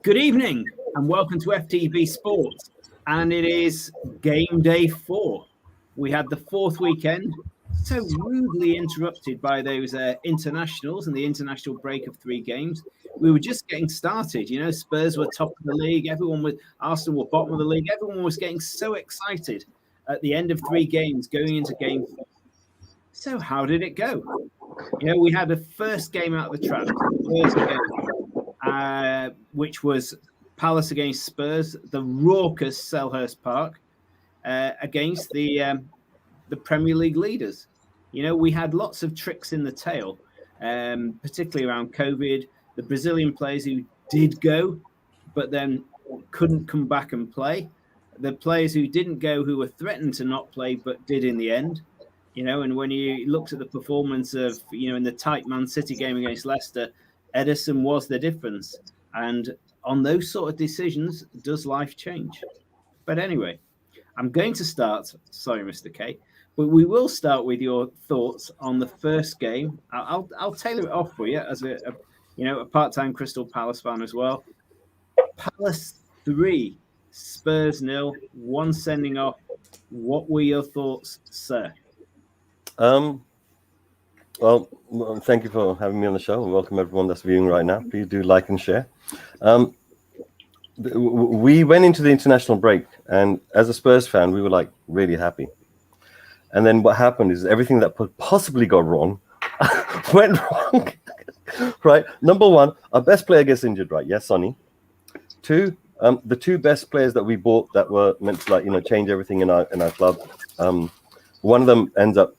Good evening and welcome to FTB SPORTS, and it is game day 4. We had the fourth weekend, so rudely interrupted by those internationals and the international break of 3 games. We were just getting started. You know, Spurs were top of the league. Arsenal were bottom of the league. Everyone was getting so excited at the end of 3 games going into game 4. So how did it go? You know, we had the first game out of the trap, which was Palace against Spurs, the raucous Selhurst Park, against the Premier League leaders. You know, we had lots of tricks in the tail, particularly around COVID. The Brazilian players who did go, but then couldn't come back and play. The players who didn't go, who were threatened to not play, but did in the end. You know, and when you looked at the performance of, you know, in the tight Man City game against Leicester, Ederson was the difference. And on those sort of decisions, does life change? But anyway, I'm going to start. Sorry, Mr. K, but we will start with your thoughts on the first game. I'll tailor it off for you as a part-time Crystal Palace fan as well. Palace 3, Spurs 0, 1 sending off. What were your thoughts, sir? Well, thank you for having me on the show, and welcome everyone that's viewing right now. Please do like and share. We went into the international break, and as a Spurs fan, we were like really happy. And then what happened is everything that could possibly go wrong went wrong. Right? Number 1, our best player gets injured. Right? Yes, Sonny. 2, the 2 best players that we bought that were meant to change everything in our club. One of them ends up,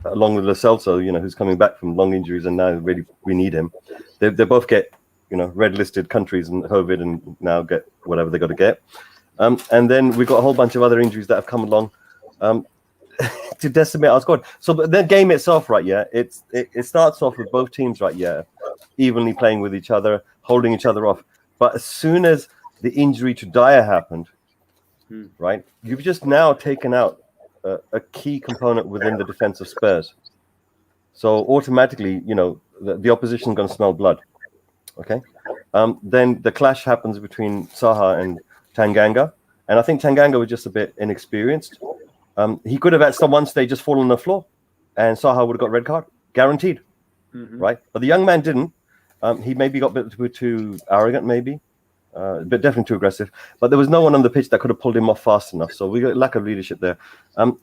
along with Lo Celso, who's coming back from long injuries, and now really we need him. They both get, red listed countries and COVID, and now get whatever they got to get. And then we've got a whole bunch of other injuries that have come along to decimate our squad. So the game itself, right? Yeah, it starts off with both teams, right? Yeah, evenly playing with each other, holding each other off. But as soon as the injury to Dyer happened, right, you've just now taken out a key component within the defense of Spurs. So automatically, the opposition is going to smell blood. Okay. Then the clash happens between Zaha and Tanganga. And I think Tanganga was just a bit inexperienced. He could have at one stage just fallen on the floor, and Zaha would have got red card, guaranteed. Right. But the young man didn't. He maybe got a bit too arrogant, maybe. But definitely too aggressive. But there was no one on the pitch that could have pulled him off fast enough. So we got a lack of leadership there.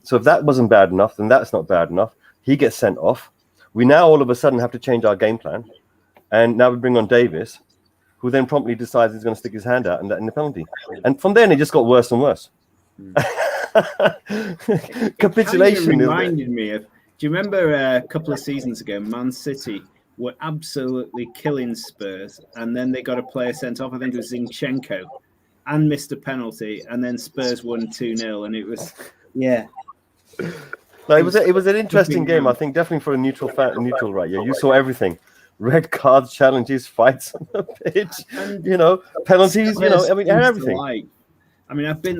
So if that wasn't bad enough, then that's not bad enough. He gets sent off. We now all of a sudden have to change our game plan. And now we bring on Davis, who then promptly decides he's going to stick his hand out and let in the penalty. And from then it just got worse and worse. Capitulation. It reminded me of, do you remember a couple of seasons ago, Man City were absolutely killing Spurs, and then they got a player sent off. I think it was Zinchenko, and missed a penalty, and then Spurs won 2-0, and it was, yeah. No, it was an interesting game. I think definitely for a neutral, right? Yeah, you saw everything: red cards, challenges, fights on the pitch, and, penalties. Everything.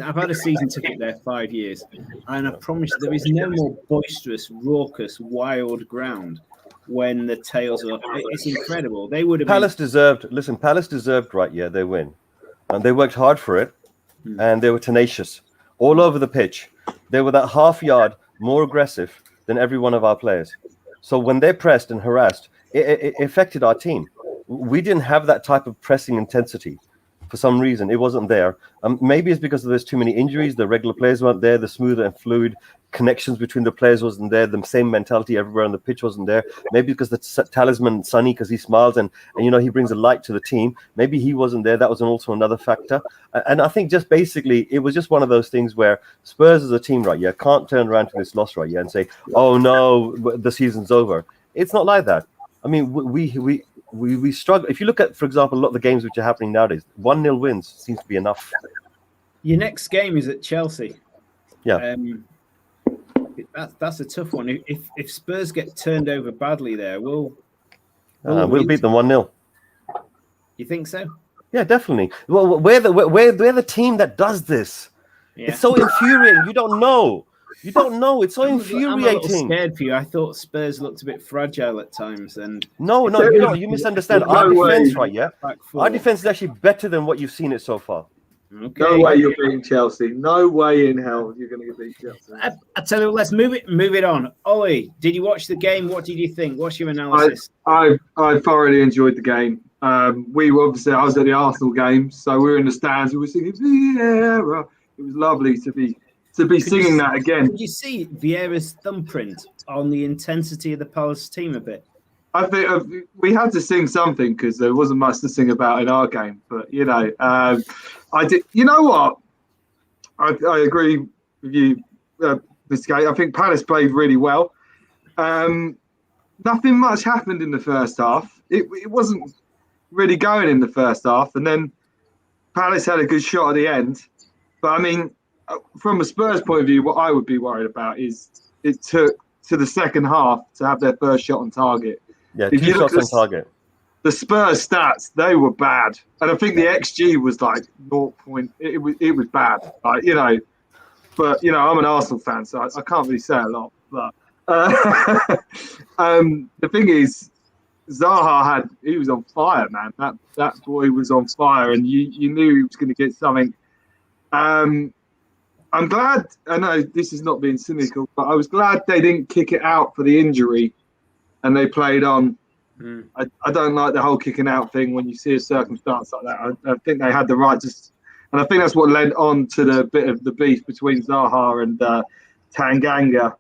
I've had a season ticket there 5 years, and I promise you, there is no more boisterous, raucous, wild ground when the tails are up. It's incredible. They would have Palace deserved, right? Yeah, they win. And they worked hard for it, and they were tenacious all over the pitch. They were that half yard more aggressive than every one of our players. So when they pressed and harassed, it affected our team. We didn't have that type of pressing intensity. For some reason, it wasn't there. Maybe it's because there's too many injuries. The regular players weren't there. The smooth and fluid connections between the players wasn't there. The same mentality everywhere on the pitch wasn't there. Maybe because the talisman Sonny, because he smiles and he brings a light to the team. Maybe he wasn't there. That was also another factor. And I think just basically it was just one of those things where Spurs as a team, right? Yeah, can't turn around to this loss, right? Yeah, and say, oh no, the season's over. It's not like that. I mean, we struggle. If you look at, for example, a lot of the games which are happening nowadays, 1-0 wins seems to be enough. Your next game is at Chelsea. Yeah. That's a tough one. If Spurs get turned over badly there, we'll beat them 1-0. You think so? Yeah, definitely. Well, we're the team that does this. Yeah. It's so infuriating. You don't know. You don't know. It's so I'm a little infuriating. scared for you. I thought Spurs looked a bit fragile at times, and No, you misunderstand. Our defense, right? Yeah, our defense is actually better than what you've seen it so far. Okay. No way you're beating Chelsea. No way in hell you're going to beat Chelsea. I tell you, let's move it on. Ollie, did you watch the game? What did you think? What's your analysis? I thoroughly enjoyed the game. We were obviously, I was at the Arsenal game, so we were in the stands. We were singing Vieira. It was lovely to be singing that again. Did you see Vieira's thumbprint on the intensity of the Palace team a bit? I think we had to sing something because there wasn't much to sing about in our game. But I did. You know what? I agree with you, Mr. Gate. I think Palace played really well. Nothing much happened in the first half. It wasn't really going in the first half, and then Palace had a good shot at the end. But I mean, from a Spurs point of view, what I would be worried about is it took to the second half to have their first shot on target. Yeah, 2 shots on target. The Spurs stats, they were bad. And I think the XG was like 0. It was bad. Like, but, I'm an Arsenal fan, so I can't really say a lot. But the thing is, Zaha he was on fire, man. That boy was on fire, and you knew he was going to get something. I'm glad, I know this is not being cynical, but I was glad they didn't kick it out for the injury and they played on. I don't like the whole kicking out thing when you see a circumstance like that. I think they had the right to, and I think that's what led on to the bit of the beef between Zaha and Tanganga.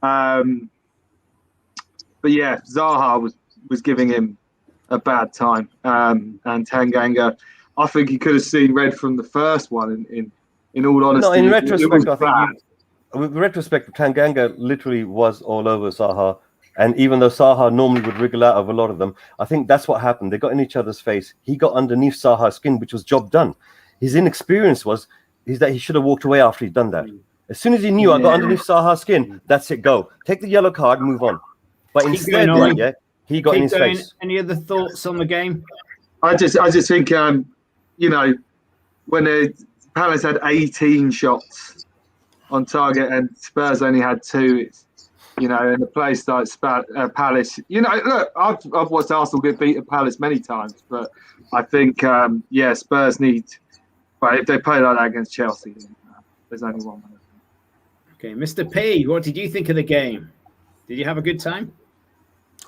But yeah, Zaha was giving him a bad time, and Tanganga, I think he could have seen red from the first one. In all honesty, no, in retrospect, with retrospect, Tanganga literally was all over Zaha. And even though Zaha normally would wriggle out of a lot of them, I think that's what happened. They got in each other's face. He got underneath Zaha's skin, which was job done. His inexperience is that he should have walked away after he'd done that. As soon as he knew I got underneath Zaha's skin, that's it, go. Take the yellow card, move on. But instead, he got in his face. Any other thoughts on the game? I just think, when the Palace had 18 shots on target and Spurs only had 2, in a place like Palace, look, I've watched Arsenal get beat at Palace many times, but I think, Spurs need, well, if they play like that against Chelsea, there's only one way. Okay, Mr. P, what did you think of the game? Did you have a good time?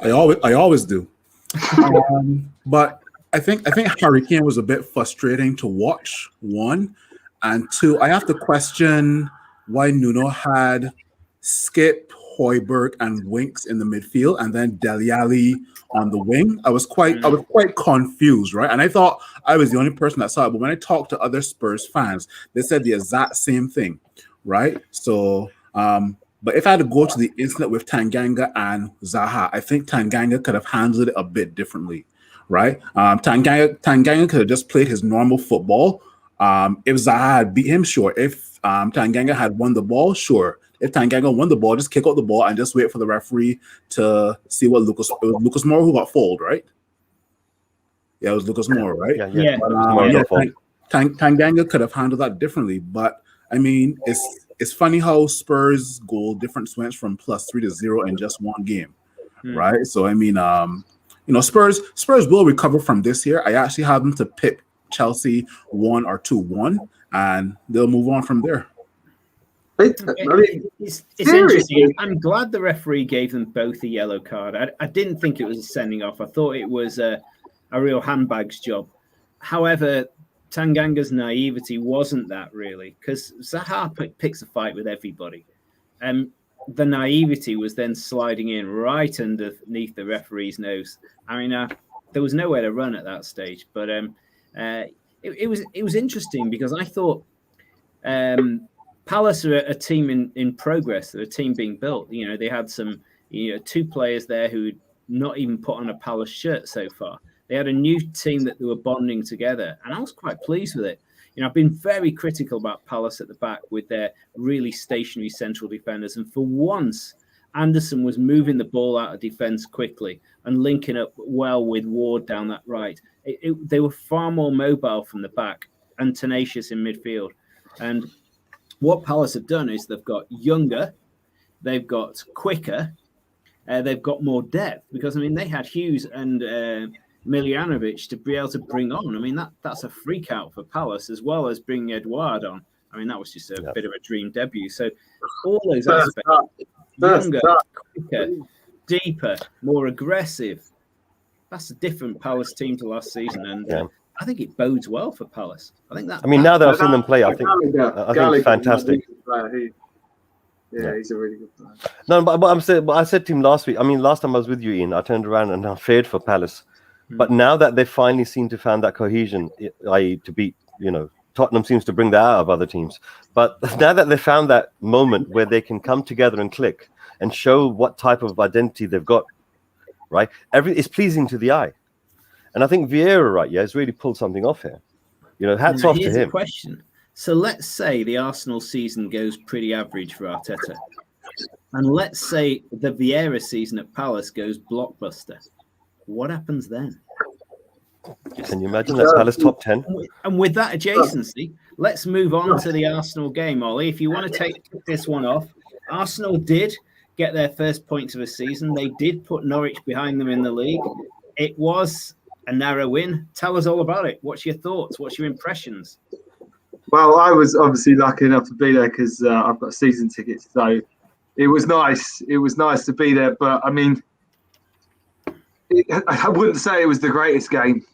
I always do. But I think Harry Kane was a bit frustrating to watch, 1. And 2, I have to question why Nuno had Skip, Højbjerg, and Winks in the midfield, and then Dele Alli on the wing. I was quite confused, right? And I thought I was the only person that saw it. But when I talked to other Spurs fans, they said the exact same thing, right? So, but if I had to go to the incident with Tanganga and Zaha, I think Tanganga could have handled it a bit differently, right? Tanganga could have just played his normal football. If Zaha had beat him, sure. If Tanganga had won the ball, sure. If Tanganga won the ball, just kick out the ball and just wait for the referee to see what Lucas Moura who got fouled, right? Yeah, it was Lucas Moura, right? Yeah. Tanganga could have handled that differently, but I mean, it's funny how Spurs goal difference went from +3 to 0 in just one game, right? So I mean, Spurs will recover from this year. I actually have them to pip Chelsea 1 or 2-1, and they'll move on from there. It's interesting. I'm glad the referee gave them both a yellow card. I didn't think it was a sending off. I thought it was a real handbags job. However, Tanganga's naivety wasn't that really, because Zaha picks a fight with everybody. The naivety was then sliding in right underneath the referee's nose. I mean, there was nowhere to run at that stage. But it was interesting because I thought Palace are a team in progress. They're a team being built. They had some 2 players there who had not even put on a Palace shirt so far. They had a new team that they were bonding together, and I was quite pleased with it. I've been very critical about Palace at the back with their really stationary central defenders, and for once, Anderson was moving the ball out of defence quickly and linking up well with Ward down that right. They were far more mobile from the back and tenacious in midfield. And what Palace have done is they've got younger, they've got quicker, they've got more depth, because I mean they had Hughes and Miljanovic to be able to bring on. I mean that's a freak out for Palace, as well as bringing Edouard on. I mean that was just a bit of a dream debut. So all those aspects, younger, quicker, deeper, more aggressive. That's a different Palace team to last season, and I think it bodes well for Palace. I think that. I mean, now that I've seen them play, I think it's fantastic. He's a really good player. No, but I said to him last week. I mean, last time I was with you, Ian, I turned around and I feared for Palace. But now that they finally seem to found that cohesion, i.e., to beat, Tottenham seems to bring that out of other teams. But now that they found that moment where they can come together and click and show what type of identity they've got, right? It's pleasing to the eye. And I think Vieira, right, has really pulled something off here. Hats off to him. Here's a question. So let's say the Arsenal season goes pretty average for Arteta. And let's say the Vieira season at Palace goes blockbuster. What happens then? Can you imagine that Palace top 10? And with that adjacency, let's move on to the Arsenal game, Ollie. If you want to take this one off, Arsenal did get their first points of the season. They did put Norwich behind them in the league. It was a narrow win. Tell us all about it. What's your thoughts? What's your impressions? Well, I was obviously lucky enough to be there because I've got season tickets. So it was nice. It was nice to be there. But, I mean, I wouldn't say it was the greatest game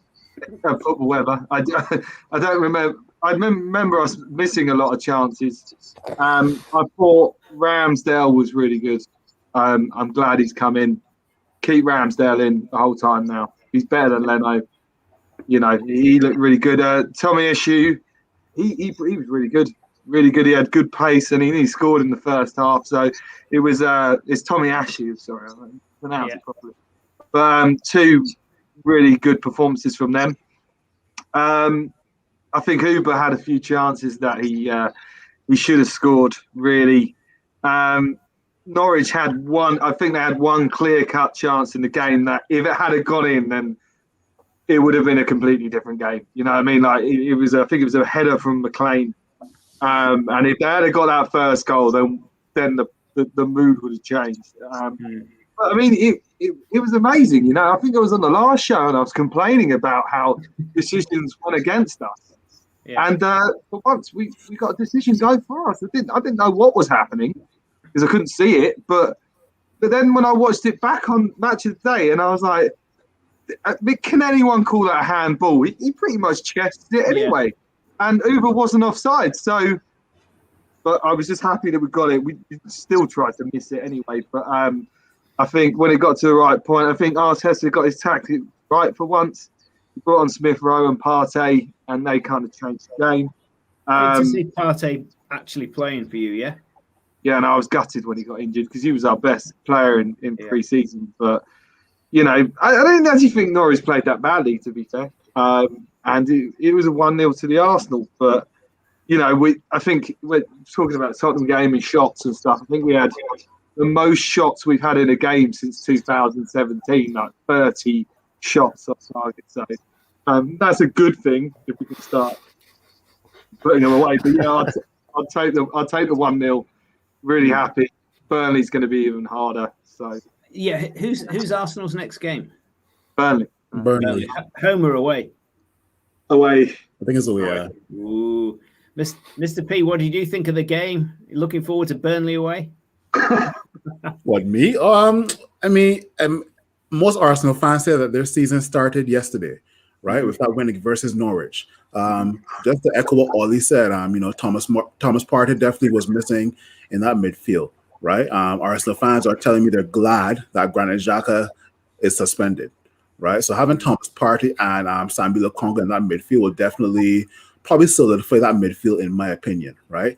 of football ever. I don't remember. I remember us missing a lot of chances. I thought Ramsdale was really good. I'm glad he's come in. Keep Ramsdale in the whole time now. He's better than Leno. He looked really good. Tommy Issue, he was really good. Really good. He had good pace and he scored in the first half. So it was it's Tommy Ashew, sorry, I pronounced it properly. But two really good performances from them. I think Uber had a few chances that he should have scored, really. Norwich had one. I think they had one clear-cut chance in the game that if it had gone in, then it would have been a completely different game. You know what I mean? Like it was. I think it was a header from McLean, and if they had got that first goal, then the mood would have changed. But I mean, it was amazing. I think it was on the last show, and I was complaining about how decisions went against us. Yeah. And for once, we got a decision go for us. I didn't know what was happening because I couldn't see it. But then when I watched it back on Match of the Day, and I was like, can anyone call that a handball? He pretty much chested it anyway. Yeah. And Uber wasn't offside. So, but I was just happy that we got it. We still tried to miss it anyway. But I think when it got to the right point, I think Arteta got his tactic right for once. He brought on Smith Rowe and Partey, and they kind of changed the game. To see Partey actually playing for you, yeah? Yeah, and I was gutted when he got injured because he was our best player in pre-season. But, I don't actually think Norris played that badly, to be fair. And it was a 1-0 to the Arsenal. But, I think we're talking about the Tottenham game and shots and stuff. I think we had the most shots we've had in a game since 2017, like 30 shots off target. So that's a good thing if we can start putting them away. But yeah, I'll take the 1-0. Really happy. Burnley's going to be even harder. So yeah, who's Arsenal's next game? Burnley. Home or away? Away. I think it's away. Yeah. Ooh. Mr. P, what did you think of the game? Looking forward to Burnley away? What, me? I mean, most Arsenal fans say that their season started yesterday, right? With that win versus Norwich. Just to echo what Ollie said, Thomas Partey definitely was missing in that midfield, right? Arsenal fans are telling me they're glad that Granit Xhaka is suspended, right? So having Thomas Partey and Sambi Lokonga in that midfield will definitely probably solidify that midfield, in my opinion, right?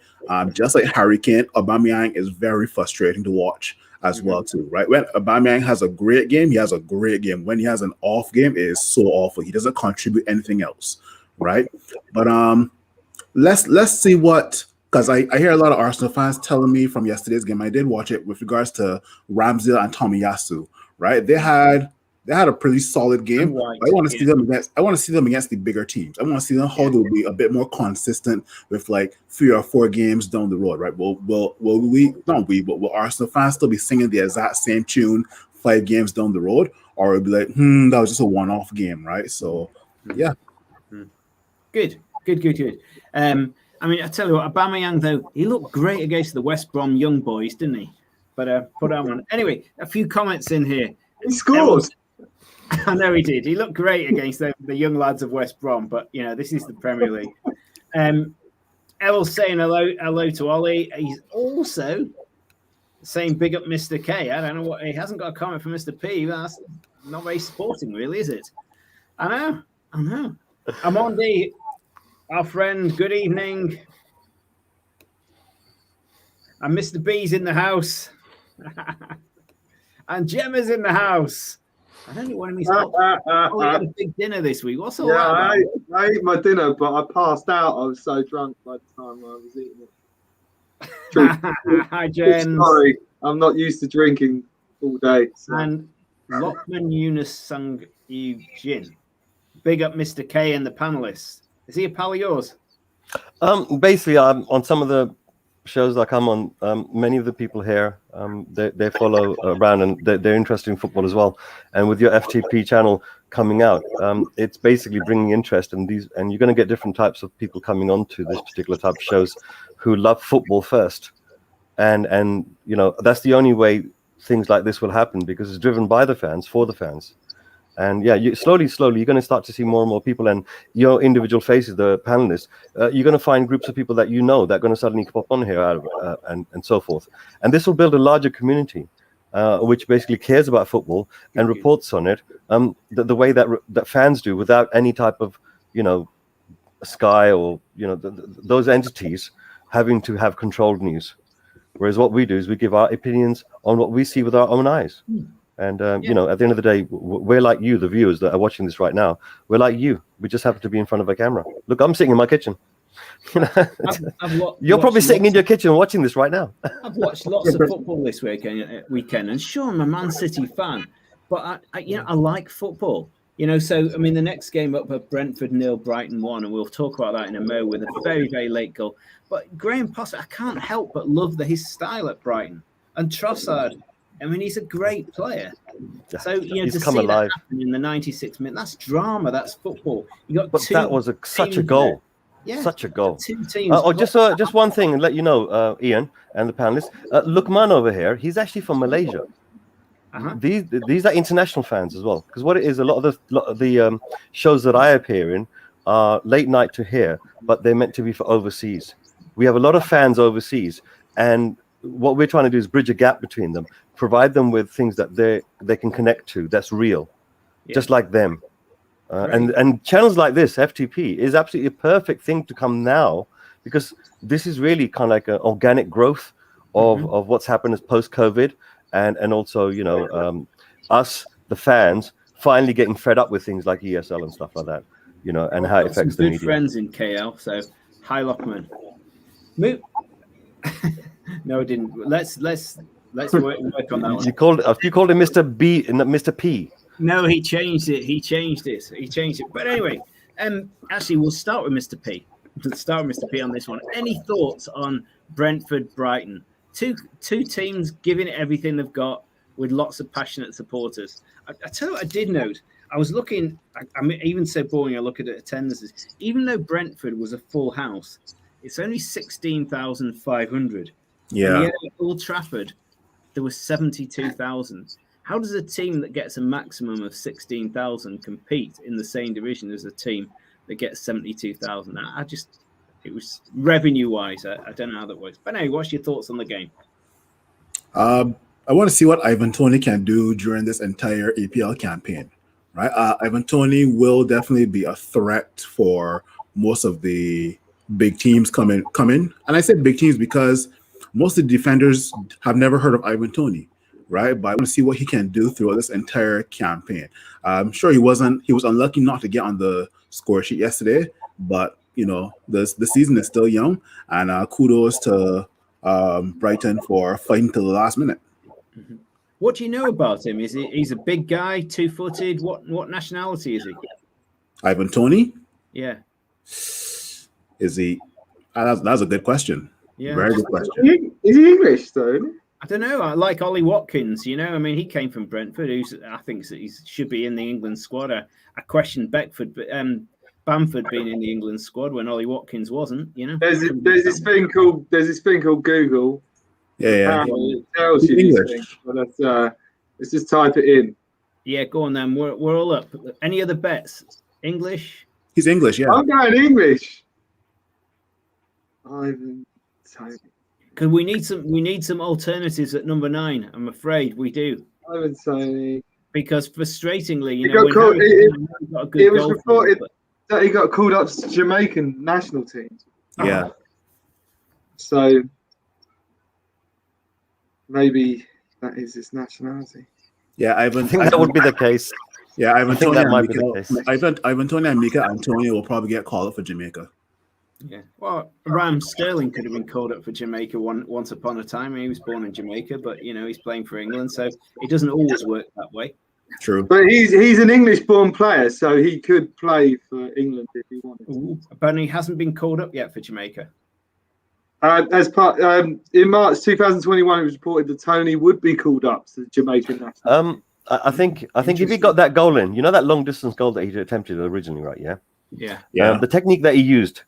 Just like Harry Kane, Aubameyang is very frustrating to watch as well too, right? When Aubameyang has a great game, he has a great game. When he has an off game, it is so awful. He doesn't contribute anything else, right? But let's see what, because I hear a lot of Arsenal fans telling me from yesterday's game, I did watch it with regards to Ramsdale and Tomiyasu, right? They had They had a pretty solid game. White, I want to see them against. I want to see them against the bigger teams. I want to see them how they'll be a bit more consistent with like 3 or 4 games down the road, right? Will Arsenal fans still be singing the exact same tune 5 games down the road, or it'll be like, that was just a one-off game, right? So, yeah. Good. I mean, I tell you what, Aubameyang though, he looked great against the West Brom young boys, didn't he? But put that one. Anyway, a few comments in here. He scored. I know he did. He looked great against the young lads of West Brom, but you know, this is the Premier League. Errol's saying hello to Ollie. He's also saying big up Mr. K. I don't know what he hasn't got a comment for Mr. P. That's not very sporting, really, is it? I know. Amondi, our friend, good evening. And Mr. B's in the house. And Gemma's in the house. I don't know when he's got a big dinner this week. What's all that about? I ate my dinner, but I passed out. I was so drunk by the time I was eating it. Hi, Jen. Sorry, I'm not used to drinking all day. So. And Lockman Yunus Sung Jin. Big up Mr. K and the panelists. Is he a pal of yours? Basically, on some of the shows I come on, many of the people here, they follow around and they're interested in football as well. And with your FTP channel coming out, it's basically bringing interest and you're going to get different types of people coming onto this particular type of shows who love football first. And you know, that's the only way things like this will happen, because it's driven by the fans, for the fans. And yeah, slowly, you're going to start to see more and more people, and your individual faces, the panelists. You're going to find groups of people that you know that are going to suddenly pop on here, and so forth. And this will build a larger community, which basically cares about football and reports on it, the way that fans do, without any type of, you know, Sky or, you know, those entities having to have controlled news. Whereas what we do is we give our opinions on what we see with our own eyes. And, you know, at the end of the day, we're like you, the viewers that are watching this right now. We're like you. We just happen to be in front of a camera. Look, I'm sitting in my kitchen. You know? You're probably sitting in your kitchen watching this right now. I've watched lots of football this weekend, and sure, I'm a Man City fan, but I like football. You know, so, I mean, the next game up at Brentford 0, Brighton 1, and we'll talk about that in a mo with a very, very late goal. But Graham Potter, I can't help but love his style at Brighton. And Trossard, I mean, he's a great player. So, you know, he's to come see alive. that happen in the 96th minute, that's drama, that's football. But that was such a goal. Yeah, such a goal. 2 teams. Just one thing, and let you know, Ian and the panelists. Lukman over here, he's actually from Malaysia. These are international fans as well, because what it is, a lot of the shows that I appear in are late night to here, but they're meant to be for overseas. We have a lot of fans overseas, and what we're trying to do is bridge a gap between them, provide them with things that they can connect to, that's real, just like them. And channels like this, FTP, is absolutely a perfect thing to come now, because this is really kind of like an organic growth of what's happened as post-COVID. And also, you know, us, the fans, finally getting fed up with things like ESL and stuff like that, you know, and how it affects the media. Good friends in KL, so hi, Lockman. No, I didn't. Let's work on that one. You called him Mr. B, Mr. P. No, he changed it. But anyway, actually, we'll start with Mr. P. Let's start with Mr. P on this one. Any thoughts on Brentford, Brighton? Two teams giving it everything they've got with lots of passionate supporters. I tell you what I did note. I was looking, I'm even so boring, I look at the attendances. Even though Brentford was a full house, it's only 16,500. Yeah. At Old Trafford, there was 72,000. How does a team that gets a maximum of 16,000 compete in the same division as a team that gets 72,000? It was revenue-wise. I don't know how that works. But anyway, what's your thoughts on the game? I want to see what Ivan Toney can do during this entire APL campaign, right? Ivan Toney will definitely be a threat for most of the big teams come in. And I say big teams because most of the defenders have never heard of Ivan Toney, right? But I want to see what he can do throughout this entire campaign. I'm sure he was unlucky not to get on the score sheet yesterday, but you know, the season is still young, and kudos to Brighton for fighting till the last minute. What do you know about him? He's a big guy, 2-footed? What nationality is he? Ivan Toney? Yeah. Is he? That's a good question. Yeah. Very good question. Is he English though? I don't know. I like Ollie Watkins. I mean, he came from Brentford. I think he should be in the England squad. I questioned Bamford being in the England squad when Ollie Watkins wasn't. There's this thing called Google. Yeah. It tells you these things. But let's just type it in. Yeah, go on then. We're all up. Any other bets? English? He's English. Yeah. I'm going English. Ivan Toney. Because we need some alternatives at number 9. I'm afraid we do. Ivan Toney. Because frustratingly, it was reported that he got called up to Jamaican national team. Yeah. So maybe that is his nationality. Yeah, I think that would be the case. Yeah, I think that might be the case. Ivan Toney and Mika Antonio will probably get called up for Jamaica. Yeah, well, Raheem Sterling could have been called up for Jamaica once upon a time. He was born in Jamaica, but he's playing for England, so it doesn't always work that way. True, but he's an English-born player, so he could play for England if he wanted. But he hasn't been called up yet for Jamaica. As part in March 2021, it was reported that Toney would be called up to the Jamaican national. I think if he got that goal in, that long distance goal that he attempted originally, right? Yeah. The technique that he used,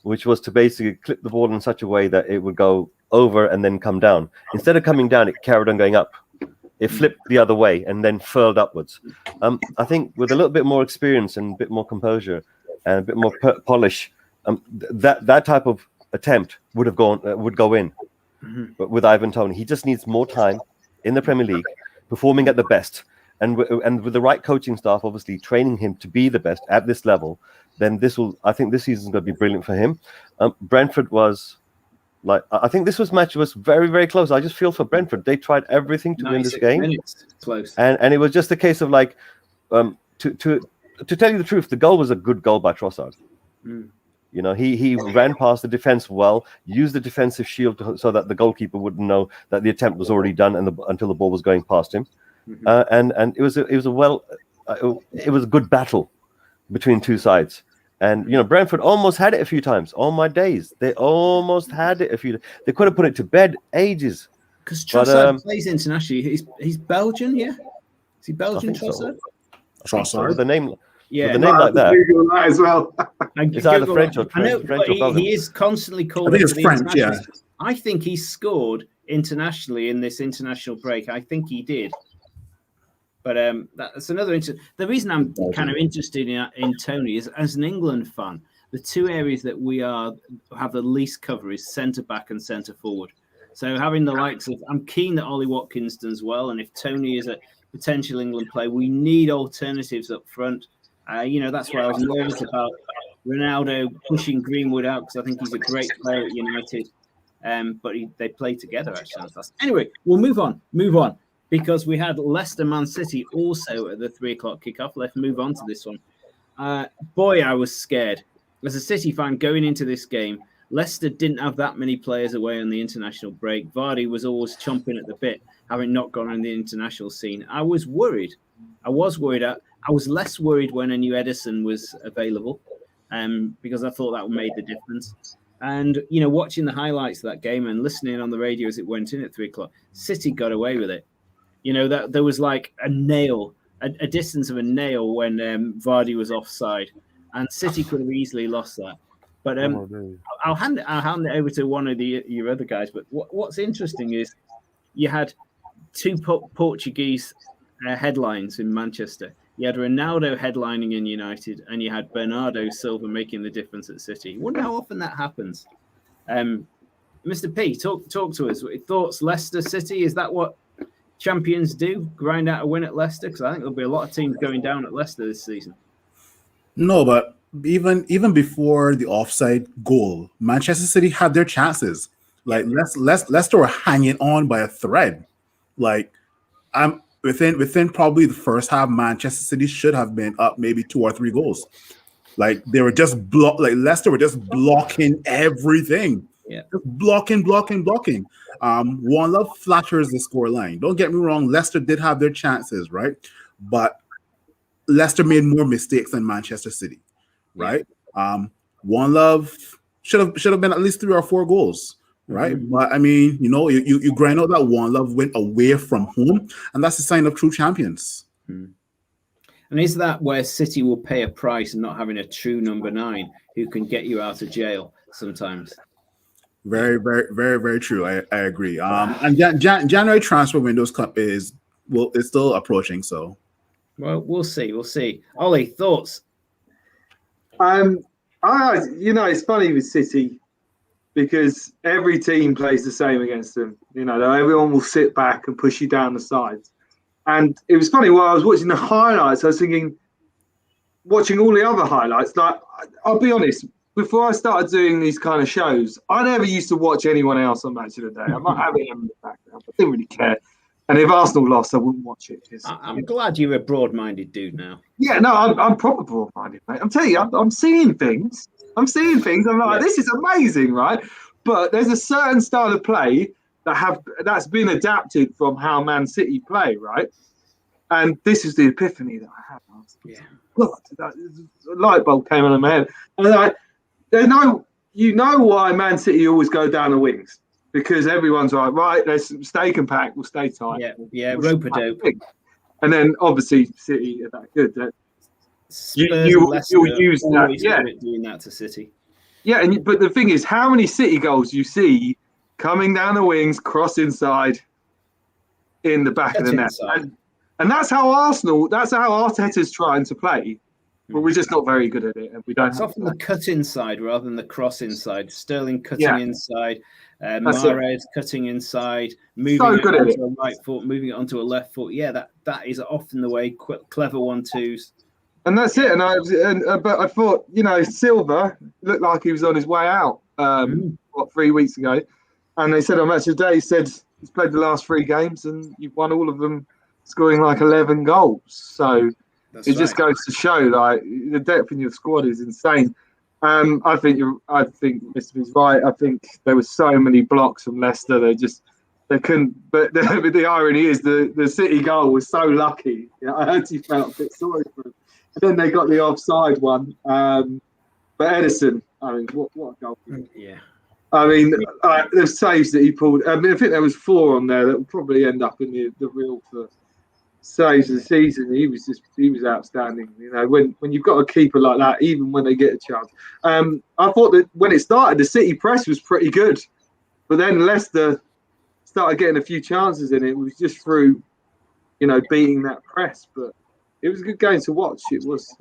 which was to basically clip the ball in such a way that it would go over and then come down. Instead of coming down, it carried on going up. It flipped the other way and then furled upwards. I think with a little bit more experience and a bit more composure and a bit more polish, that type of attempt would go in. Mm-hmm. But with Ivan Toney, he just needs more time in the Premier League, performing at the best, and with the right coaching staff, obviously training him to be the best at this level. Then I think this season is going to be brilliant for him. Brentford was I think this match was very, very close. I just feel for Brentford. They tried everything to win this game. Close. And it was just a case of to tell you the truth, the goal was a good goal by Trossard. Mm. He ran past the defense well, used the defensive shield so that the goalkeeper wouldn't know that the attempt was already done until the ball was going past him. Mm-hmm. And it was a good battle between two sides. And Brentford almost had it a few times. All my days, they almost had it a few. They could have put it to bed ages. Because Trossard plays internationally. He's Belgian, yeah. Is he Belgian, Trossard? Trossard with the name. Yeah, with a name like that. that as well. It's either French or Belgian. He is constantly called. I think it's French. Yeah. I think he scored internationally in this international break. I think he did. But that's another interesting. The reason I'm kind of interested in Toney is, as an England fan, the two areas that we have the least cover is centre back and centre forward. So having the likes of, I'm keen that Ollie Watkins does well, and if Toney is a potential England player, we need alternatives up front. That's why I was nervous about Ronaldo pushing Greenwood out, because I think he's a great player at United. But they play together actually. Anyway, we'll move on. Because we had Leicester Man City also at the 3:00 kickoff. Let's move on to this one. Boy, I was scared. As a City fan going into this game, Leicester didn't have that many players away on the international break. Vardy was always chomping at the bit, having not gone on the international scene. I was worried. I was less worried when I knew Ederson was available, because I thought that made the difference. And, watching the highlights of that game and listening on the radio as it went in at 3:00, City got away with it. That there was like a nail, a distance of a nail when Vardy was offside, and City could have easily lost that. But I'll hand it over to one of your other guys. But what's interesting is you had two Portuguese headlines in Manchester. You had Ronaldo headlining in United, and you had Bernardo Silva making the difference at City. I wonder how often that happens. Mr. P, talk to us. Thoughts, Leicester City? Is that what champions do, grind out a win at Leicester? Because I think there'll be a lot of teams going down at Leicester this season. No, but even before the offside goal, Manchester City had their chances. Leicester were hanging on by a thread. I'm within probably the first half, Manchester City should have been up maybe 2 or 3 goals. They were just Leicester were just blocking everything. Yeah. Just blocking. One Love flatters the score line. Don't get me wrong, Leicester did have their chances, right? But Leicester made more mistakes than Manchester City, right? One Love should have been at least 3 or 4 goals, right? Mm-hmm. But I mean, you grind out that One Love win away from home, and that's a sign of true champions. And is that where City will pay a price and not having a true number 9 who can get you out of jail sometimes? Very, very, very, very true. I agree. And January transfer windows is still approaching. So, well, we'll see. Ollie, thoughts? It's funny with City because every team plays the same against them. Everyone will sit back and push you down the sides. And it was funny while I was watching the highlights, I was thinking, watching all the other highlights, like, I'll be honest, before I started doing these kind of shows, I never used to watch anyone else on Match of the Day. I might have it in the background, but I didn't really care. And if Arsenal lost, I wouldn't watch it. I'm glad you're a broad-minded dude now. Yeah, no, I'm proper broad-minded, mate. I'm telling you, I'm seeing things. I'm like, this is amazing, right? But there's a certain style of play that's been adapted from how Man City play, right? And this is the epiphany that I had. God, that light bulb came on in my head. And like, why Man City always go down the wings, because everyone's like, right, let's stay compact, we'll stay tight. Yeah, rope-a-dope. And then obviously City are that good. You'll use that. Yeah, doing that to City. Yeah, but the thing is, how many City goals you see coming down the wings, cross inside, in the back of the net, and that's how Arteta's trying to play, but we're just not very good at it, and we don't. It's often the cut inside rather than the cross inside. Sterling cutting inside, Mahrez cutting inside, moving it onto a right foot, moving it onto a left foot. Yeah, that is often the way. Clever 1-2s. And that's it. But I thought, Silva looked like he was on his way out. 3 weeks ago? And they said on Match of the Day, he's played the last 3 games and you've won all of them, scoring like 11 goals. So just goes to show, like, the depth in your squad is insane. I think Mr. B's right. I think there were so many blocks from Leicester. They couldn't. But the irony is the City goal was so lucky. I actually felt a bit sorry for him. And then they got the offside one. But Edison, I mean, what a goal! Yeah. I mean, the saves that he pulled. I mean, I think there was 4 on there that will probably end up in the reel for saves of the season. He was outstanding. When you've got a keeper like that, even when they get a chance. I thought that when it started, the City press was pretty good, but then Leicester started getting a few chances in it. It was just through, beating that press, but. It was a good game to watch. It was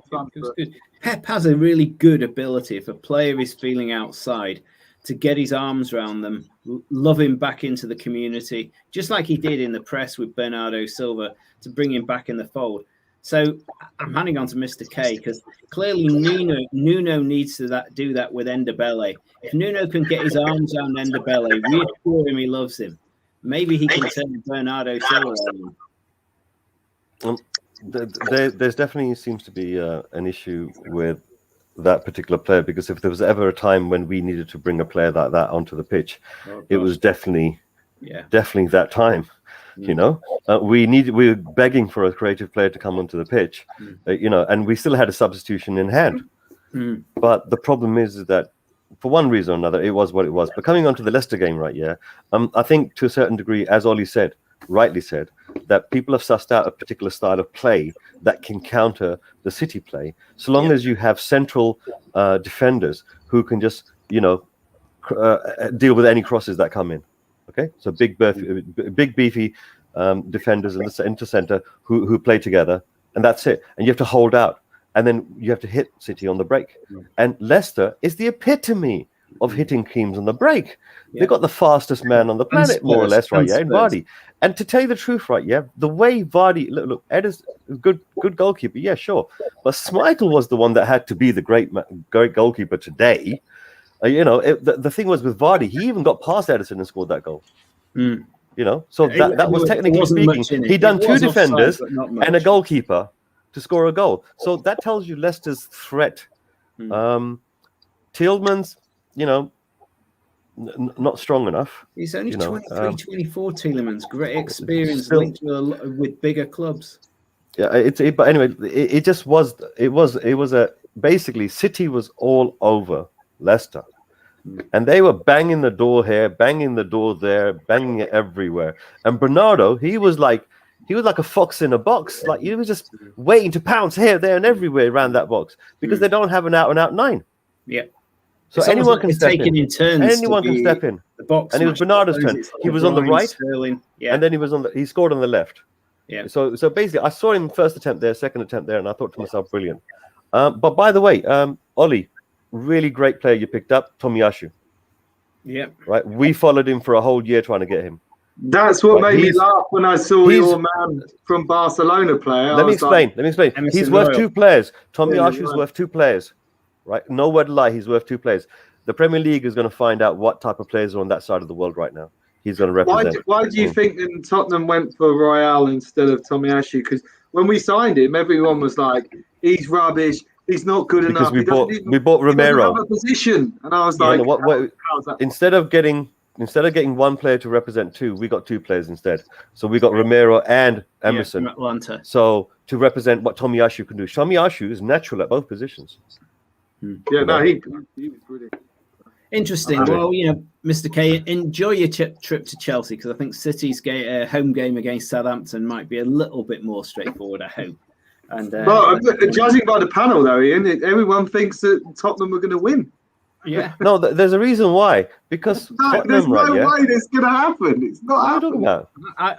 fun. It was good. Pep has a really good ability, if a player is feeling outside, to get his arms around them, love him back into the community, just like he did in the press with Bernardo Silva, to bring him back in the fold. So I'm handing on to Mr. K, because clearly Nuno needs to do that with Ndebele. If Nuno can get his arms around Ndebele, reassure him he loves him, maybe he can turn Bernardo Silva on. There's definitely seems to be an issue with that particular player, because if there was ever a time when we needed to bring a player like that onto the pitch, it was definitely that time. We were begging for a creative player to come onto the pitch, and we still had a substitution in hand. But the problem is that for one reason or another, it was what it was. But coming on to the Leicester game, right? Yeah, I think to a certain degree, as Ollie rightly said, that people have sussed out a particular style of play that can counter the City play, so long as you have central defenders who can just, deal with any crosses that come in. Okay, so big beefy defenders in the center who play together, and that's it. And you have to hold out, and then you have to hit City on the break. And Leicester is the epitome of hitting teams on the break. They've got the fastest man on the planet, more or less, right? Yeah, in Vardy. And to tell you the truth, right? Yeah, the way Vardy look, Ed is a good goalkeeper. Yeah, sure, but Schmeichel was the one that had to be the great goalkeeper today. The thing was with Vardy, he even got past Edison and scored that goal. So that was technically speaking, he done 2 defenders and a goalkeeper to score a goal. So that tells you Leicester's threat. Tielemans, not strong enough. He's only 23, 24. Tielemans, great experience, still, linked with bigger clubs. Yeah, but anyway, it just was. It was basically City was all over Leicester, and they were banging the door here, banging the door there, banging it everywhere. And Bernardo, he was like a fox in a box. Like he was just waiting to pounce here, there, and everywhere around that box because they don't have an out-and-out 9. Yeah. So anyone can step in. In turns anyone can step in. The box, and it was Bernardo's turn. He was on the right, and then he scored on the left. Yeah. So basically, I saw him first attempt there, second attempt there, and I thought to myself, brilliant. But by the way, Ollie, really great player you picked up, Tomiyasu. Yeah. Right. We followed him for a whole year trying to get him. That's what made me laugh when I saw your man from Barcelona play. Let me explain. He's worth 2 players. Tomiyasu's worth 2 players. Right. No word to lie. He's worth 2 players. The Premier League is going to find out what type of players are on that side of the world right now. He's going to represent. Why do you think then Tottenham went for Royale instead of Tomiyasu? Because when we signed him, everyone was like, "He's rubbish. He's not good enough." We bought Romero. He doesn't have a position, and I was like, instead of getting 1 player to represent 2, we got 2 players instead. So we got Romero and Emerson. Yeah, Atlanta. So to represent what Tomiyasu can do. Tomiyasu is natural at both positions. Yeah, no, he was brilliant. Interesting. Well, Mr. K, enjoy your trip to Chelsea because I think City's home game against Southampton might be a little bit more straightforward, I hope. And judging by the panel, though, Ian, everyone thinks that Tottenham are going to win. Yeah. No, there's a reason why. Because there's no way this going to happen. It's not happening.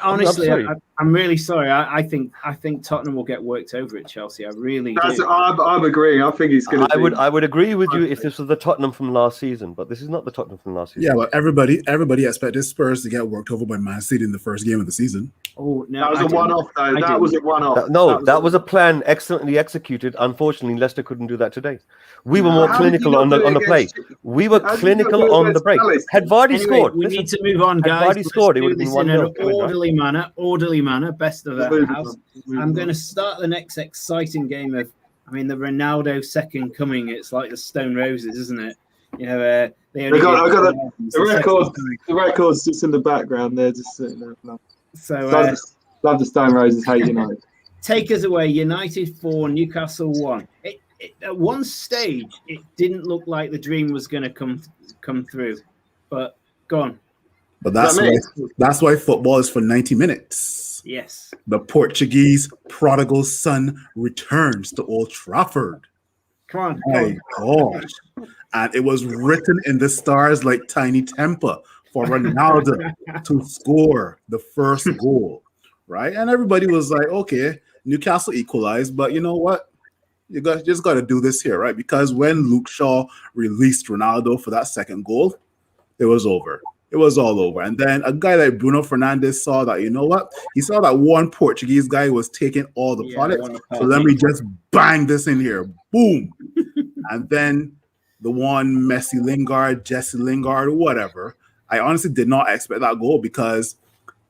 Honestly, I'm really sorry. I think Tottenham will get worked over at Chelsea. I really do. I'm agreeing. I think he's going to. I would agree with you if this was the Tottenham from last season, but this is not the Tottenham from last season. Yeah, but everybody expected Spurs to get worked over by Man City in the first game of the season. Oh no, that was a one-off though. That was a one-off. That was a plan excellently executed. Unfortunately, Leicester couldn't do that today. We were more clinical on the play. We were clinical on the break. Had Vardy scored, we need to move on, guys. Vardy scored, it would have been 1-0. In an orderly manner, best of the house. I'm going to start the next exciting game of, the Ronaldo second coming. It's like the Stone Roses, isn't it? I got the record's just in the background there, just sitting there. So love the Stone Roses, hate United. Take us away. United 4, Newcastle 1. At one stage, it didn't look like the dream was going to come through, but go on. But that's why football is for 90 minutes. Yes. The Portuguese prodigal son returns to Old Trafford. Come on. My gosh. And it was written in the stars like Tiny Temper for Ronaldo to score the first goal, right? And everybody was like, okay, Newcastle equalized, but you know what? You just got to do this here, right? Because when Luke Shaw released Ronaldo for that second goal, it was over. It was all over. And then a guy like Bruno Fernandes saw that, you know what? He saw that one Portuguese guy was taking all the products. So let me just bang this in here. Boom. And then the one Messi Lingard, Jesse Lingard, whatever. I honestly did not expect that goal because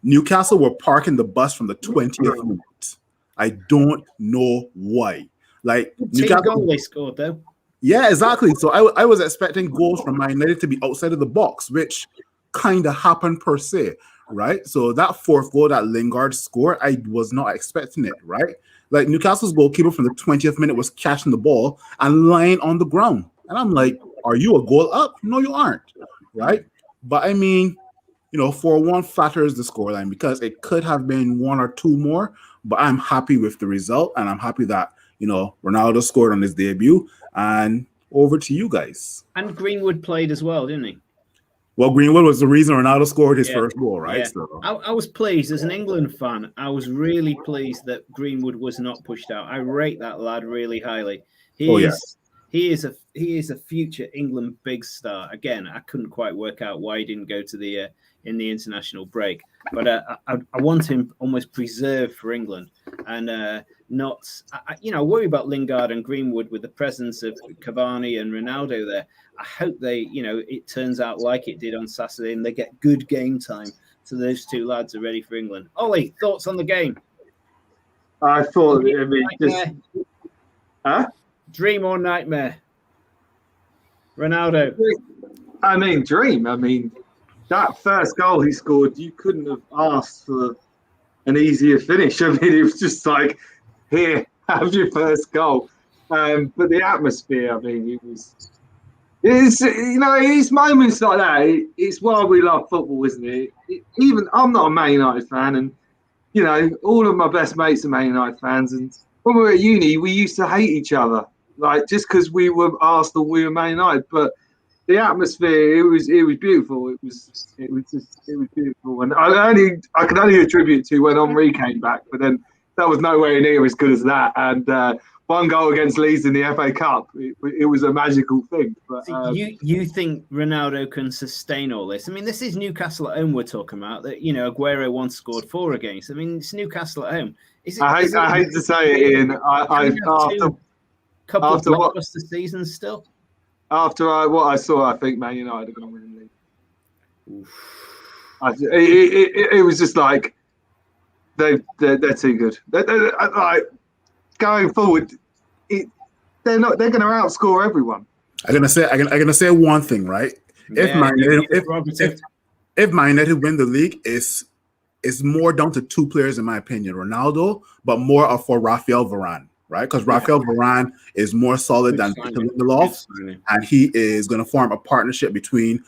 Newcastle were parking the bus from the 20th minute. I don't know why. Like Newcastle, goal they scored though. Yeah, exactly. So I was expecting goals from Man United to be outside of the box, which kind of happened per se, right? So that fourth goal that Lingard scored, I was not expecting it, right? Like Newcastle's goalkeeper from the 20th minute was catching the ball and lying on the ground. And I'm like, are you a goal up? No, you aren't, right? But 4-1 flatters the scoreline because it could have been 1 or 2 more, but I'm happy with the result and I'm happy that, Ronaldo scored on his debut. And over to you guys. And Greenwood played as well, didn't he? Well, Greenwood was the reason Ronaldo scored his first goal, right? Yeah. So I was pleased as an England fan. I was really pleased that Greenwood was not pushed out. I rate that lad really highly. He is a future England big star. Again, I couldn't quite work out why he didn't go to the in the international break, but I want him almost preserved for England and not. I worry about Lingard and Greenwood with the presence of Cavani and Ronaldo there. I hope it turns out like it did on Saturday and they get good game time so those 2 lads are ready for England. Ollie, thoughts on the game? I thought Dream or nightmare? Ronaldo. I mean, dream. I mean, that first goal he scored, you couldn't have asked for an easier finish. I mean, it was just like, here, have your first goal. But the atmosphere, I mean, it's moments like that. It's why we love football, isn't it? Even I'm not a Man United fan, and all of my best mates are Man United fans. And when we were at uni, we used to hate each other, like just because we were Arsenal, we were Man United. But the atmosphere, it was beautiful. It was beautiful, and I can only attribute to when Henry came back. But then that was nowhere near as good as that. And one goal against Leeds in the FA Cup, it was a magical thing. But you think Ronaldo can sustain all this? I mean, this is Newcastle at home we're talking about. That Aguero once scored 4 against. I mean, it's Newcastle at home. I hate to say it, Ian. Couple of blockbuster seasons still. After what I saw, I think Man United are going to win the league. It was just like they're too good. They're like going forward, they're going to outscore everyone. I'm gonna say one thing, right? If Man United win the league, it's more down to 2 players in my opinion, Ronaldo, but more for Rafael Varane. Right, because Rafael Varane is more solid than Lindelof, and he is going to form a partnership between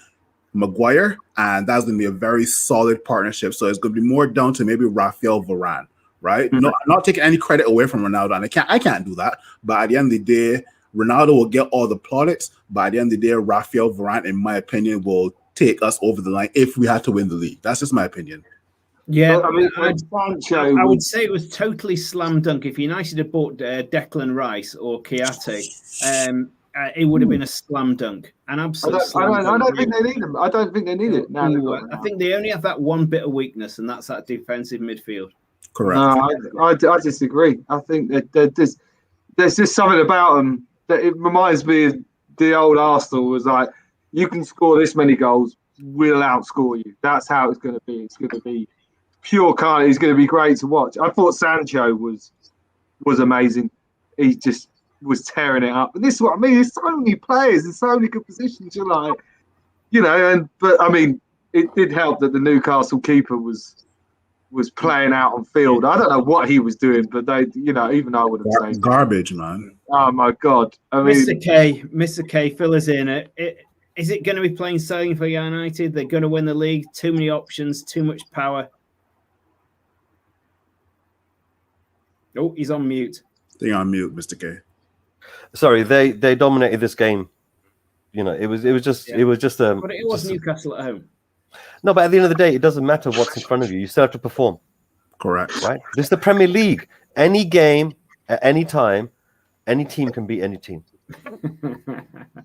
Maguire, and that's going to be a very solid partnership. So it's going to be more down to maybe Rafael Varane, right? No, I'm not taking any credit away from Ronaldo, and I can't do that. But at the end of the day, Ronaldo will get all the plaudits. But at the end of the day, Rafael Varane, in my opinion, will take us over the line if we had to win the league. That's just my opinion. Yeah, I mean, I would say it was totally slam dunk. If United had bought Declan Rice or Kiate, it would have been a slam dunk, an absolute slam dunk. I don't think they need them. I don't think they need it. I think they only have that one bit of weakness, and that's that defensive midfield. Correct. I disagree. I think that there's just something about them that it reminds me of the old Arsenal. Was like, you can score this many goals, we'll outscore you. That's how it's going to be. It's going to be pure carnage. He's going to be great to watch. I thought Sancho was amazing. He just was tearing it up. And this is what I mean. There's so many players in so many good positions. You're like, but I mean, it did help that the Newcastle keeper was playing out on field. I don't know what he was doing, but they, even I would have said garbage, man. Oh my God! I mean, Mr. K, fill us in. Is it going to be plain sailing for United? They're going to win the league. Too many options. Too much power. Oh, he's on mute. They're on mute, Mr. K. Sorry, they dominated this game. It was just But it was Newcastle at home. No, but at the end of the day, it doesn't matter what's in front of you. You still have to perform. Correct. Right? This is the Premier League. Any game, at any time, any team can beat any team.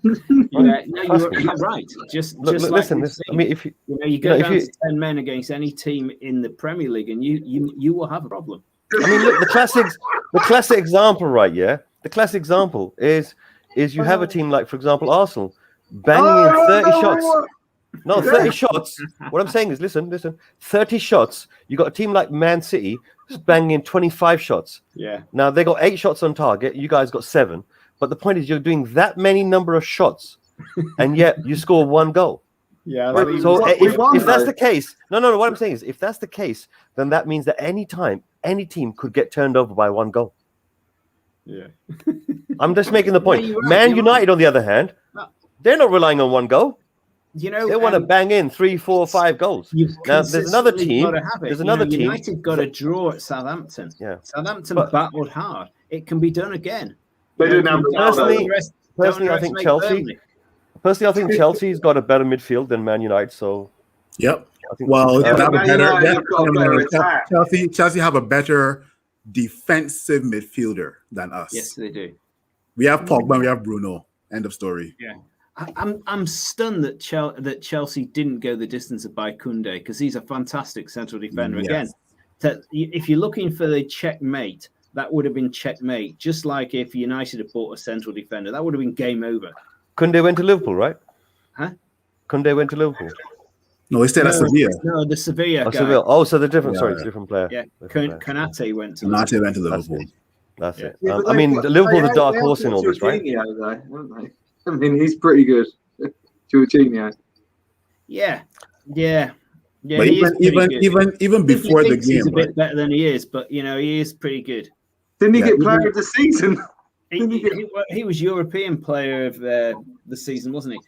You're right. Just listen. I mean, if you go down to 10 men against any team in the Premier League, and you will have a problem. I mean, look, the classic example, right? Yeah, the classic example is you have a team like, for example, Arsenal, banging in 30 shots. No, 30 shots. What I'm saying is, listen. 30 shots. You got a team like Man City just banging in 25 shots. Yeah. Now they got 8 shots on target. You guys got 7. But the point is, you're doing that many number of shots, and yet you score 1 goal. Yeah. Right? So if that's the case, no. What I'm saying is, if that's the case, then that means that any time, any team could get turned over by 1 goal. Yeah. I'm just making the point. Man United, on the other hand, they're not relying on 1 goal. They want to bang in 3, 4, 5 goals. Now there's another team. There's another team. United got a draw at Southampton. Yeah. Southampton battled hard. It can be done again. They didn't have personally, I think Chelsea. Personally, I think Chelsea's got a better midfield than Man United. So, yep. I think Chelsea have a better defensive midfielder than us. Yes, they do. We have Pogba and we have Bruno. End of story. Yeah. I'm stunned that Chelsea didn't go the distance of buy Koundé, because he's a fantastic central defender. Yes. Again, if you're looking for the checkmate, that would have been checkmate. Just like if United had bought a central defender, that would have been game over. Koundé went to Liverpool, right? Huh? Koundé went to Liverpool. No, he stayed at Sevilla. No, the Sevilla guy. Sevilla. Oh, so they're different. Sorry, it's a different player. Yeah, Konate went to Liverpool. That's it. I mean, Liverpool, the dark horse in all this, right? I mean, he's pretty good. Jorginho. Yeah. But he is pretty good. even before the game, he's a right? bit better than he is, but he is pretty good. Didn't he get player of the season? He was European player of the season, wasn't he?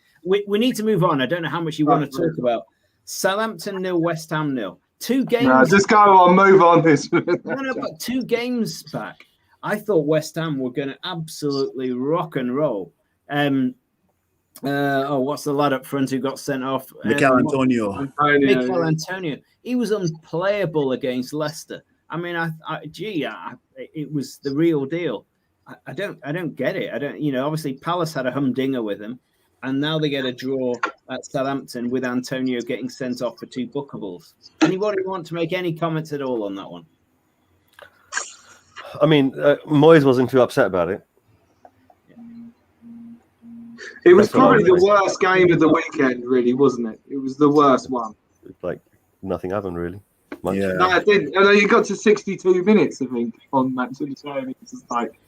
We need to move on. I don't know how much you want to talk about. Southampton 0, West Ham 0. 2 games. No, just go on, move on. This. No, but 2 games back. I thought West Ham were going to absolutely rock and roll. What's the lad up front who got sent off? Mikel Antonio. Mikel Antonio. He was unplayable against Leicester. I mean, it was the real deal. I don't get it. I don't. Obviously Palace had a humdinger with him, and now they get a draw at Southampton with Antonio getting sent off for 2 bookables. Anybody want to make any comments at all on that one? I mean, Moyes wasn't too upset about it. It was probably the worst game of the weekend, really, wasn't it? It was the worst one. Like nothing happened really. Yeah. No, it didn't. And then you got to 62 minutes, I think, on match of the show. It's just like,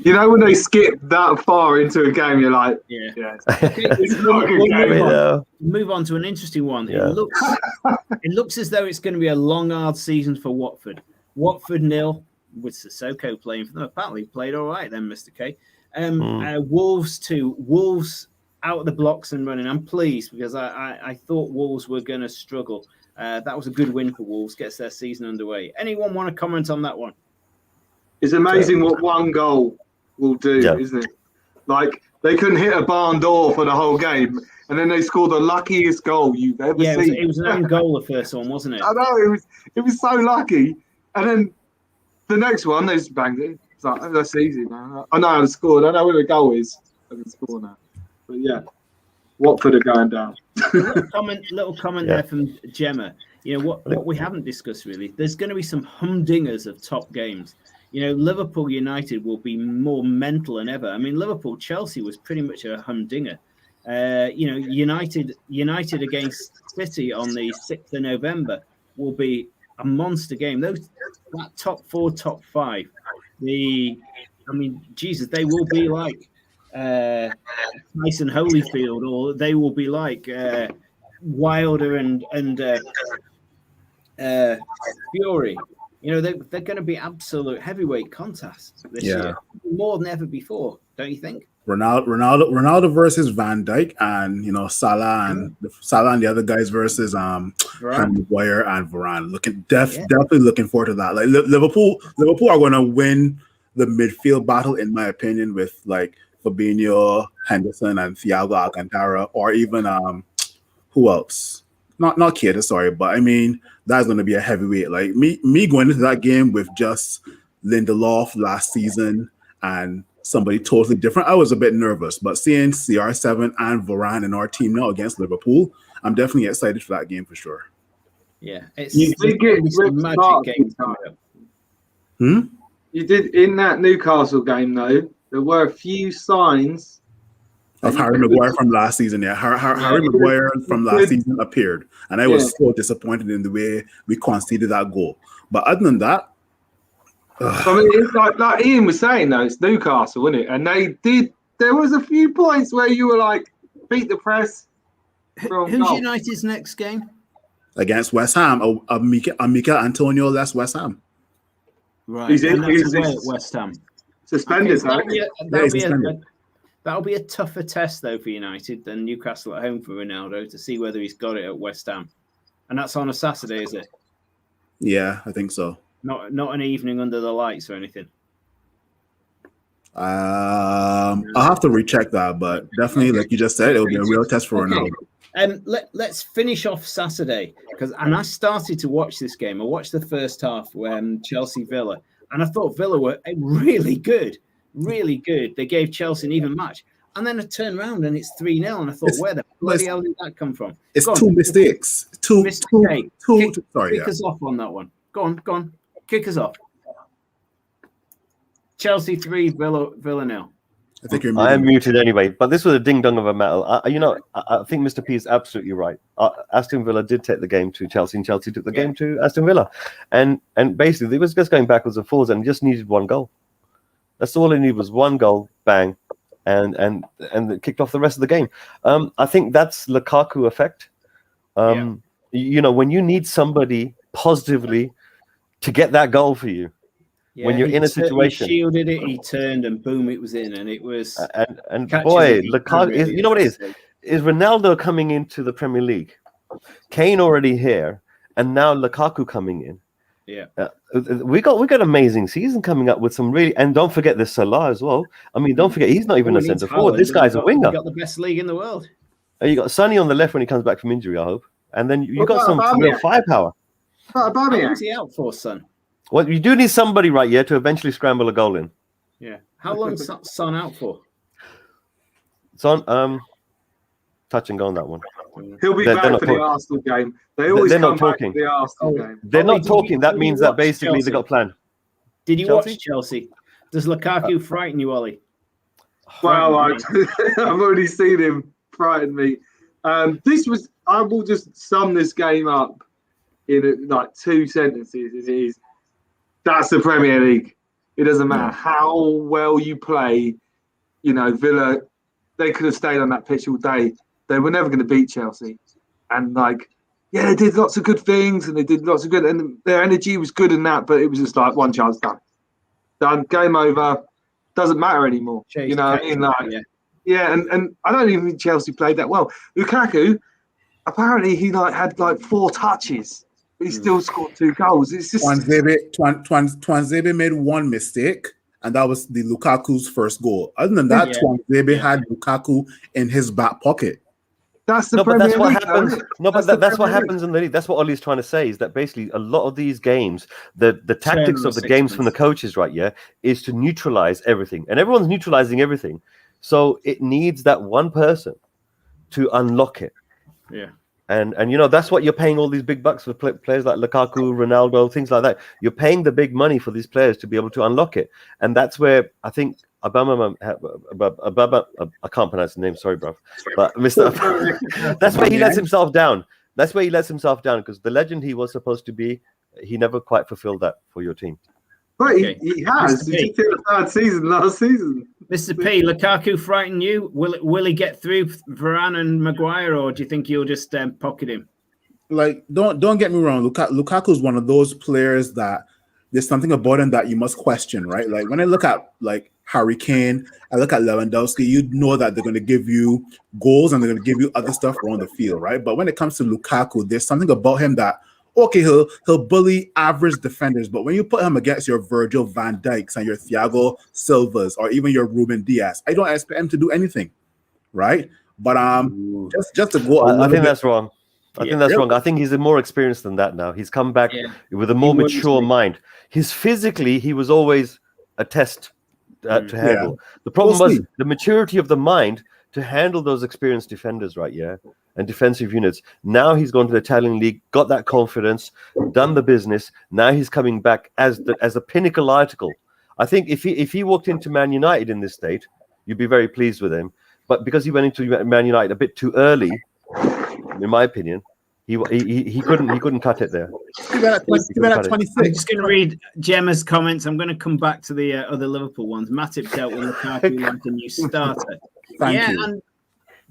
when they skip that far into a game, you're like, yeah. It's not a good game. Move on to an interesting one. Yeah. It looks as though it's going to be a long, hard season for Watford. Watford 0 with Sissoko playing for them. Apparently played all right then, Mr. K. Wolves 2. Wolves out of the blocks and running. I'm pleased because I thought Wolves were going to struggle. That was a good win for Wolves. Gets their season underway. Anyone want to comment on that one? It's amazing what one goal will do, isn't it? Like, they couldn't hit a barn door for the whole game, and then they scored the luckiest goal you've ever seen. It was an own goal, the first one, wasn't it? I know, it was so lucky. And then the next one, they just banged it. It's like, that's easy now. I know how to score. I know where the goal is. I can score now. But yeah, Watford are going down. Little comment there from Gemma. What we haven't discussed really. There's going to be some humdingers of top games. Liverpool United will be more mental than ever. I mean, Liverpool Chelsea was pretty much a humdinger. United against City on the 6th of November will be a monster game. That top 4, top 5. They will be like Tyson Holyfield, or they will be like Wilder and Fury. They're going to be absolute heavyweight contests this year, more than ever before, don't you think? Ronaldo versus Van Dijk, and Salah and the other guys versus Maguire and Varane. Definitely looking forward to that. Like Liverpool are going to win the midfield battle, in my opinion, with like Fabinho, Henderson, and Thiago Alcantara, or even who else? Not Keita, sorry, but I mean that's going to be a heavyweight. Like me going into that game with just Lindelof last season and somebody totally different, I was a bit nervous. But seeing CR7 and Varane in our team now against Liverpool, I'm definitely excited for that game for sure. Yeah, you did get magic game coming up. You did in that Newcastle game though. There were a few signs of Harry Maguire from last season. Yeah, Harry Maguire from last season appeared, and I was so disappointed in the way we conceded that goal. But other than that, I mean, it's like Ian was saying though, it's Newcastle, isn't it? And they did. There was a few points where you were like, beat the press. Who's United's next game? Against West Ham. Mikel Antonio left West Ham. Right, he's at West Ham. Suspended, that'll be a tougher test though for United than Newcastle at home for Ronaldo to see whether he's got it at West Ham, and that's on a Saturday, is it? Yeah, I think so. Not an evening under the lights or anything. I'll have to recheck that, but definitely, like you just said, it'll be a real test for Ronaldo. Let's finish off Saturday I started to watch this game. I watched the first half when Chelsea Villa, and I thought Villa were really good. Really good. They gave Chelsea an even match. And then I turned around and it's 3-0. And I thought, where the bloody hell did that come from? It's two mistakes. Sorry. Kick us off on that one. Go on. Kick us off. Chelsea 3, Villa 0. I think you're I am muted anyway, but this was a ding-dong of a battle. I think Mr. P is absolutely right. Aston Villa did take the game to Chelsea, and Chelsea took the game to Aston Villa. And basically, it was just going backwards and forwards and just needed one goal. That's all it needed was one goal, bang, and kicked off the rest of the game. I think that's Lukaku effect. You know, when you need somebody positively to get that goal for you, when you're in a situation, he shielded it, he turned, and boom, it was in, and it was. And boy, Lukaku is. You know what it is? Is Ronaldo coming into the Premier League, Kane already here, and now Lukaku coming in. Yeah, we got amazing season coming up with some really, and don't forget there's Salah as well. I mean, don't forget he's not even a centre forward. This guy's a winger. Got the best league in the world. You got Sonny on the left when he comes back from injury, I hope, and then you got some real firepower. How long is he out for, Son? Well, you do need somebody right here to eventually scramble a goal in. Yeah. How long's Son out for? Son, touch and go on that one. He'll be back for the Arsenal game. They always come back to the Arsenal game. They're not talking. That means that basically they got planned. Did you watch Chelsea? Does Lukaku frighten you, Ollie? Well, I've already seen him frighten me. I will just sum this game up in like 2 sentences. It is, that's the Premier League. It doesn't matter how well you play. You know, Villa, they could have stayed on that pitch all day. They were never going to beat Chelsea. And they did lots of good things, and they did lots of good, and their energy was good in that, but it was just like one chance done. Game over. Doesn't matter anymore. You know what I mean? And I don't even think Chelsea played that well. Lukaku, apparently he had 4 touches, but he still scored 2 goals. It's just Twanzebe made one mistake, and that was the Lukaku's first goal. Other than that, Twanzebe had Lukaku in his back pocket. That's the Premier League, what happens. No, but that's what happens in the league. That's what Ollie's trying to say, is that basically a lot of these games, the tactics of the games from the coaches, right, is to neutralize everything. And everyone's neutralizing everything. So it needs that one person to unlock it. Yeah. And you know, that's what you're paying all these big bucks for players like Lukaku, Ronaldo, things like that. You're paying the big money for these players to be able to unlock it. And that's where I think Ababa, I can't pronounce the name, sorry, bro. But that's where he lets himself down. That's where he lets himself down, because the legend he was supposed to be, he never quite fulfilled that for your team. But he has. He did a third season last season. Mr. P, Lukaku frighten you? Will he get through Varane and Maguire, or do you think you'll just pocket him? Don't get me wrong. Lukaku is one of those players that there's something about him that you must question, right? Like when I look at Harry Kane, I look at Lewandowski, you know that they're going to give you goals and they're going to give you other stuff around the field, right? But when it comes to Lukaku, there's something about him that, okay, he'll bully average defenders, but when you put him against your Virgil van Dijks and your Thiago Silvas or even your Ruben Diaz, I don't expect him to do anything, right? But just to go, I think that's wrong. I think that's wrong. I think he's more experienced than that now. He's come back with a more mature mind. Physically, he was always a test to handle. The problem was the maturity of the mind to handle those experienced defenders, right? And defensive units. Now he's gone to the Italian league, got that confidence, done the business. Now he's coming back as a pinnacle article. I think if he walked into Man United in this state, you'd be very pleased with him. But because he went into Man United a bit too early, in my opinion, he couldn't cut it there. I'm just going to read Gemma's comments. I'm going to come back to the other Liverpool ones. Matip dealt with Lukaku like a new starter. Thank you. And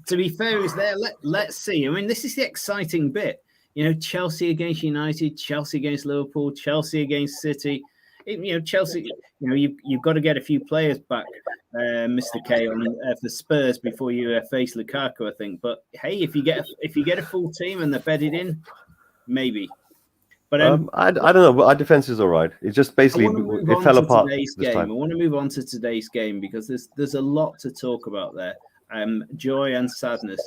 to be fair, is there. Let's see. I mean, this is the exciting bit. You know, Chelsea against United, Chelsea against Liverpool, Chelsea against City. Chelsea. You've got to get a few players back, Mr. K, for Spurs before you face Lukaku, I think. But hey, if you get a full team and they're bedded in, maybe. But I don't know. Our defense is all right. It's just basically it fell apart this time. I want to move on to today's game because there's a lot to talk about there. Joy and sadness.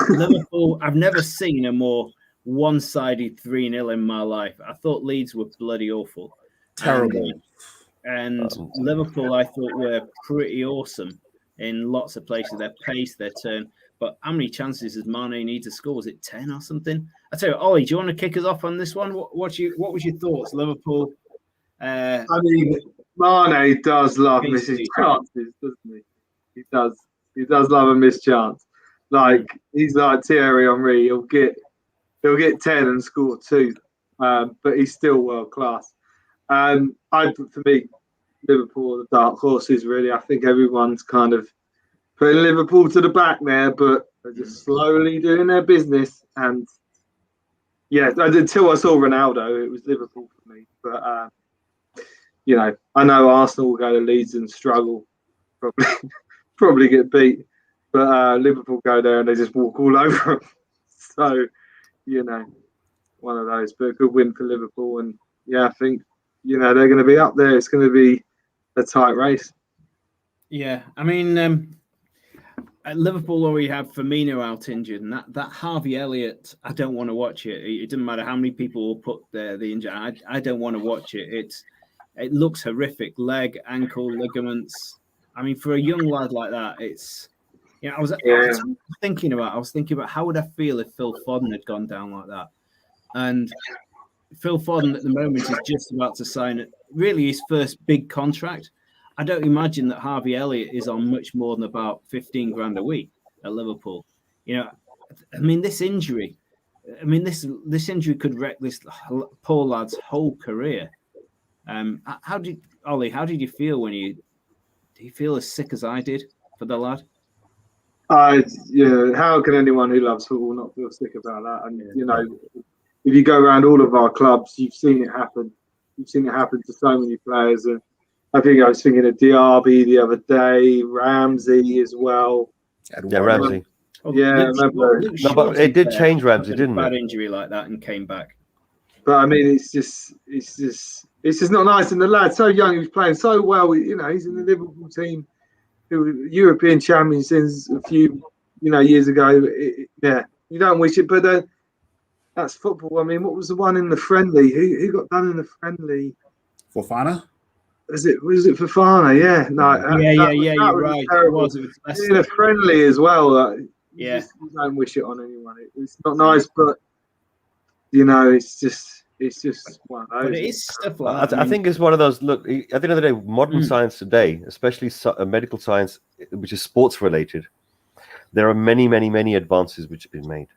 Liverpool. I've never seen a more one-sided 3-0 in my life. I thought Leeds were bloody awful. Terrible. And Liverpool, I thought, were pretty awesome in lots of places. Their pace, their turn. But how many chances does Mane need to score? Was it 10 or something? I tell you, Ollie, do you want to kick us off on this one? What was your thoughts, Liverpool? I mean, Mane does love missing chances, doesn't he? He does. He does love a missed chance. He's like Thierry Henry. He'll get 10 and score 2, but he's still world class. For me, Liverpool are the dark horses, really. I think everyone's kind of putting Liverpool to the back there, but they're just slowly doing their business. And yeah, until I saw Ronaldo, it was Liverpool for me. But I know Arsenal will go to Leeds and struggle, probably get beat. But Liverpool go there and they just walk all over them. So, one of those. But a good win for Liverpool. And yeah, I think, they're going to be up there. It's going to be a tight race. Yeah, I mean, at Liverpool already have Firmino out injured, and that Harvey Elliott, I don't want to watch it. It doesn't matter how many people will put the injury. I don't want to watch it. It looks horrific. Leg, ankle, ligaments. I mean, for a young lad like that, it's. I was thinking about how would I feel if Phil Foden had gone down like that, and Phil Foden at the moment is just about to sign really his first big contract. I don't imagine that Harvey Elliott is on much more than about 15 grand a week at Liverpool. I mean, this injury could wreck this poor lad's whole career. How did you feel do you feel as sick as I did for the lad? How can anyone who loves football not feel sick about that? And if you go around all of our clubs, you've seen it happen. You've seen it happen to so many players. And I think I was thinking of Diaby the other day, Ramsey as well. Yeah, Ramsey. Remember. No, but it did change Ramsey, didn't it? Bad injury like that and came back. But I mean, it's just not nice. And the lad's so young, he's playing so well. He's in the Liverpool team, who were European champions since a few years ago. You don't wish it, but that's football. I mean, what was the one in the friendly? Who got done in the friendly? Fofana? Was it Fofana? Yeah. No. You're right. It was in a friendly as well. You don't wish it on anyone. It's not nice, but it's just one of those. But it is stuff like that. I think it's one of those. Look, at the end of the day, modern science today, especially medical science, which is sports related, there are many, many, many advances which have been made.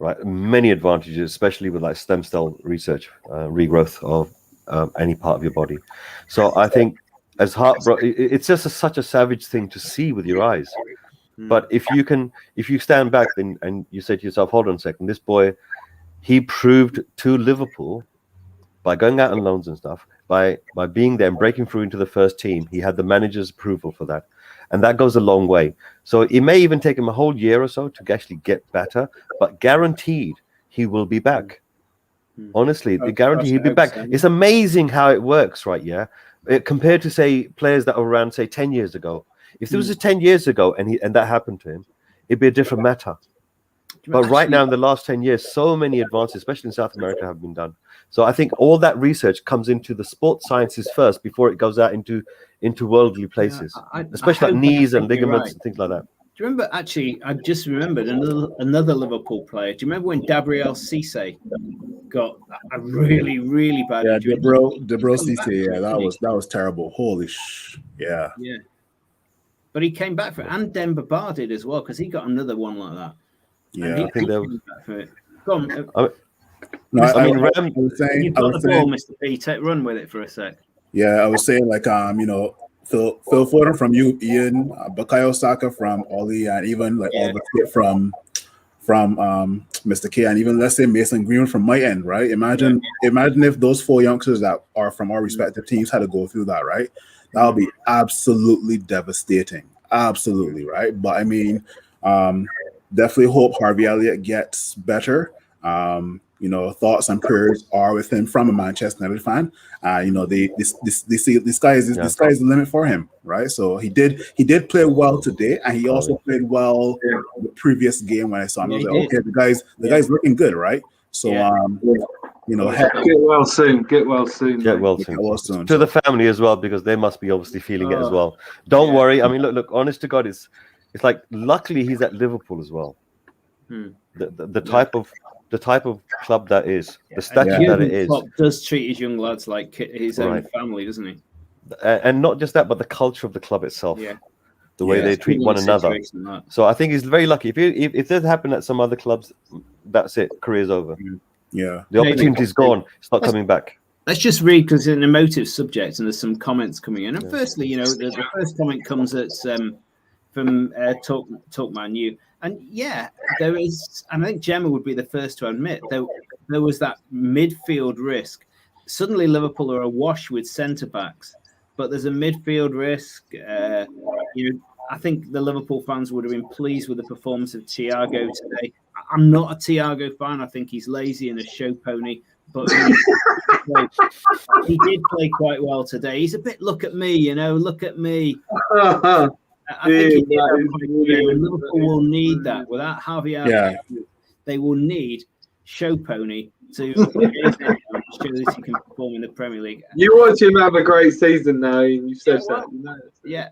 Right, many advantages, especially with like stem cell research, regrowth of any part of your body. So I think, as heartbroken, it's just such a savage thing to see with your eyes. But if you stand back and you say to yourself, hold on a second, this boy, he proved to Liverpool by going out on loans and stuff, by being there and breaking through into the first team. He had the manager's approval for that. And that goes a long way. So it may even take him a whole year or so to actually get better, but guaranteed he will be back. Honestly, the guarantee he'll be back. It's amazing how it works, right? Yeah. Compared to, say, players that were around, say, 10 years ago. If there was a 10 years ago and that happened to him, it'd be a different matter. But right now, in the last 10 years, so many advances, especially in South America, have been done. So I think all that research comes into the sports sciences first before it goes out into worldly places, especially like knees and ligaments and things like that. Do you remember, actually, I just remembered another Liverpool player. Do you remember when Gabriel Cisse got a really, really bad injury? Gabriel Cisse, that was terrible. Holy yeah. Yeah. But he came back for it. And Demba Ba did as well, because he got another one like that. Yeah, I think they were. Go on. You've got the ball, Mr. P. Run with it for a sec. Yeah, I was saying, like, Phil Foden from you, Ian, Bukayo Saka from Ollie, and even like all the shit from Mr. K, and even let's say Mason Greenwood from my end, right? Imagine if those four youngsters that are from our respective teams had to go through that, right? That would be absolutely devastating. Absolutely, right? But I mean, definitely hope Harvey Elliott gets better. Thoughts and prayers are with him from a Manchester United fan. They see the sky is the limit for him, right? So he did play well today, and he also played well the previous game when I saw him. I was like, okay, the guy's looking good, right? So get well soon. Get well soon. To the family as well, because they must be obviously feeling it as well. Don't worry. I mean, look. Honest to God, it's like luckily he's at Liverpool as well. The type of club that is, the stature that it is. Klopp does treat his young lads like his own family, doesn't he? And not just that, but the culture of the club itself. Yeah. The way they treat one another. So I think he's very lucky. If that happened at some other clubs, that's it. Career's over. Yeah. The opportunity's gone. It's not coming back. Let's just read because it's an emotive subject and there's some comments coming in. And firstly, the first comment comes at from Talkman You. And yeah, there is, and I think Gemma would be the first to admit there was that midfield risk. Suddenly Liverpool are awash with centre backs, but there's a midfield risk. I think the Liverpool fans would have been pleased with the performance of Thiago today. I'm not a Thiago fan. I think he's lazy and a show pony, but he did play quite well today. He's a bit, look at me, look at me. I think he did and Liverpool will need that. Without Javier, they will need show pony to show that he can perform in the Premier League. You watch him have a great season now. You said that. Yeah.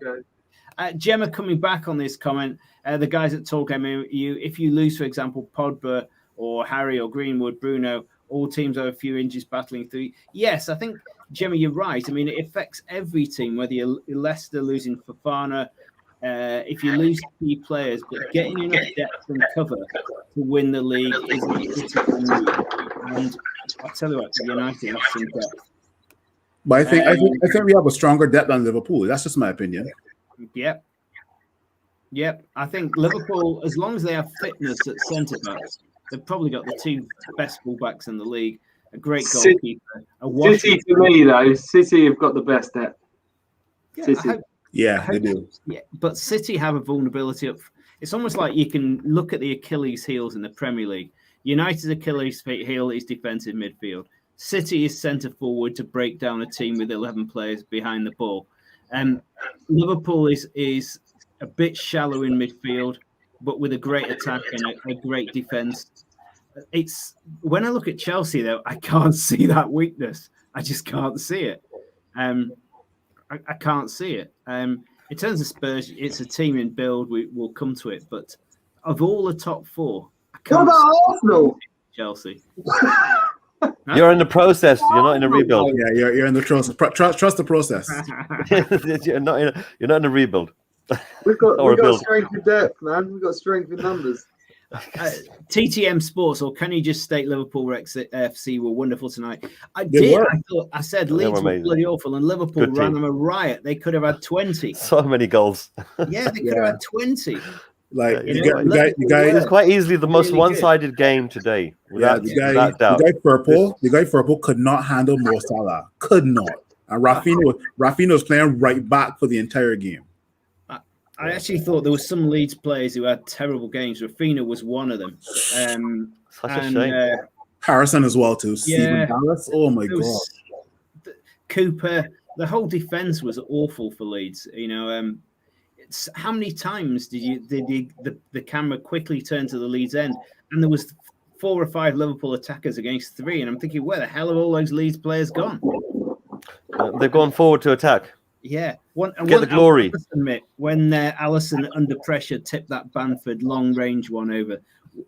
Gemma coming back on this comment, the guys at Talk MU, if you lose, for example, Pogba or Harry or Greenwood, Bruno, all teams have a few injuries battling through. Yes, I think, Gemma, you're right. I mean, it affects every team, whether you're Leicester losing Fofana, if you lose key players, but getting enough depth and cover to win the league is a critical move. And I'll tell you what, United have some depth. But I think we have a stronger depth than Liverpool. That's just my opinion. Yep. I think Liverpool, as long as they have fitness at centre backs, they've probably got the two best fullbacks in the league. A great goalkeeper. City, to me, though, City have got the best depth. Yeah, they do. Yeah, but City have a vulnerability up. It's almost like you can look at the Achilles heels in the Premier League. United's Achilles heel is defensive midfield. City is centre forward to break down a team with 11 players behind the ball. Liverpool is a bit shallow in midfield, but with a great attack and a great defence. It's when I look at Chelsea, though, I can't see that weakness. I just can't see it. I can't see it. In terms of Spurs, it's a team in build. We'll come to it, but of all the top four, I can't see Arsenal? Chelsea. You're in the process. You're not in a rebuild. Yeah, you're in the process. Trust the process. you're not in a rebuild. We've got strength in depth, man. We've got strength in numbers. TTM Sports, or can you just state Liverpool FC were wonderful tonight? I said Leeds were bloody awful, and Liverpool ran them a riot. They could have had 20. So many goals. Yeah, they could have had 20. Like you guys, it was quite easily the most one-sided game today. The guy Purple could not handle Mo Salah. Could not. And Rafinha was playing right back for the entire game. I actually thought there were some Leeds players who had terrible games. Rafinha was one of them. Such a shame. Harrison as well too. Stephen Dallas. Oh my god. Cooper. The whole defense was awful for Leeds. How many times did the camera quickly turn to the Leeds end, and there was 4 or 5 Liverpool attackers against 3, and I'm thinking, where the hell have all those Leeds players gone? They've gone forward to attack. Yeah, Get the glory. When Alisson under pressure tipped that Bamford long range one over,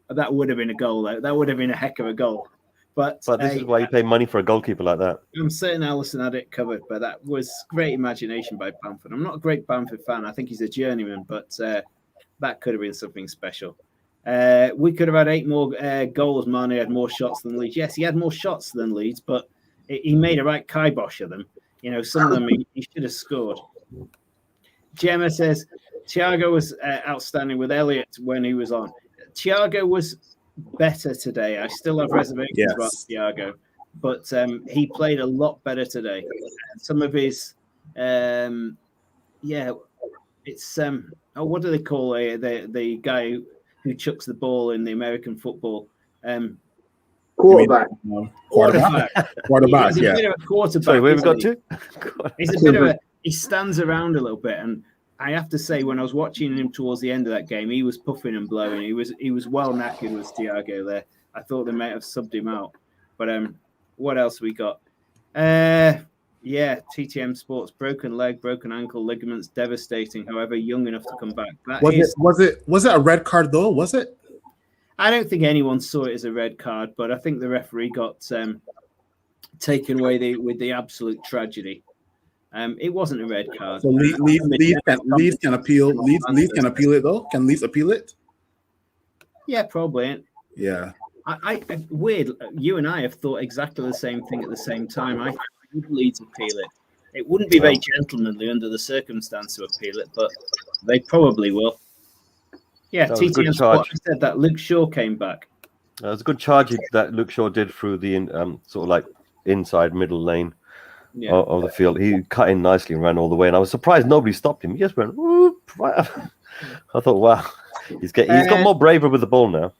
that would have been a goal. That would have been a heck of a goal. But this is why you pay money for a goalkeeper like that. I'm certain Alisson had it covered, but that was great imagination by Bamford. I'm not a great Bamford fan. I think he's a journeyman, but that could have been something special. We could have had 8 more goals. Mane had more shots than Leeds. Yes, he had more shots than Leeds, but he made a right kibosh of them. Some of them he should have scored. Gemma says, Thiago was outstanding with Elliott when he was on. Thiago was better today. I still have reservations about Thiago, but he played a lot better today. Some of his, what do they call the guy who chucks the ball in the American football? Quarterback. He's a bit of a quarterback. Sorry, where have we got to? He's a bit of he stands around a little bit, and I have to say, when I was watching him towards the end of that game, he was puffing and blowing. He was well knackered with Thiago there. I thought they might have subbed him out. But what else we got? TTM Sports, broken leg, broken ankle, ligaments, devastating. However, young enough to come back. Was it a red card though? Was it? I don't think anyone saw it as a red card, but I think the referee got taken away with the absolute tragedy. It wasn't a red card. So Leeds can appeal. Leeds can appeal it though. Can Leeds appeal it? Yeah, probably. Yeah. Weird. You and I have thought exactly the same thing at the same time. I think Leeds appeal it. It wouldn't be very gentlemanly under the circumstance to appeal it, but they probably will. Yeah, TTM Sport said that Luke Shaw came back. It was a good charge that Luke Shaw did through the sort of like inside middle lane of the field. He cut in nicely and ran all the way, and I was surprised nobody stopped him. He just went whoop. I thought, wow, he's got more braver with the ball now.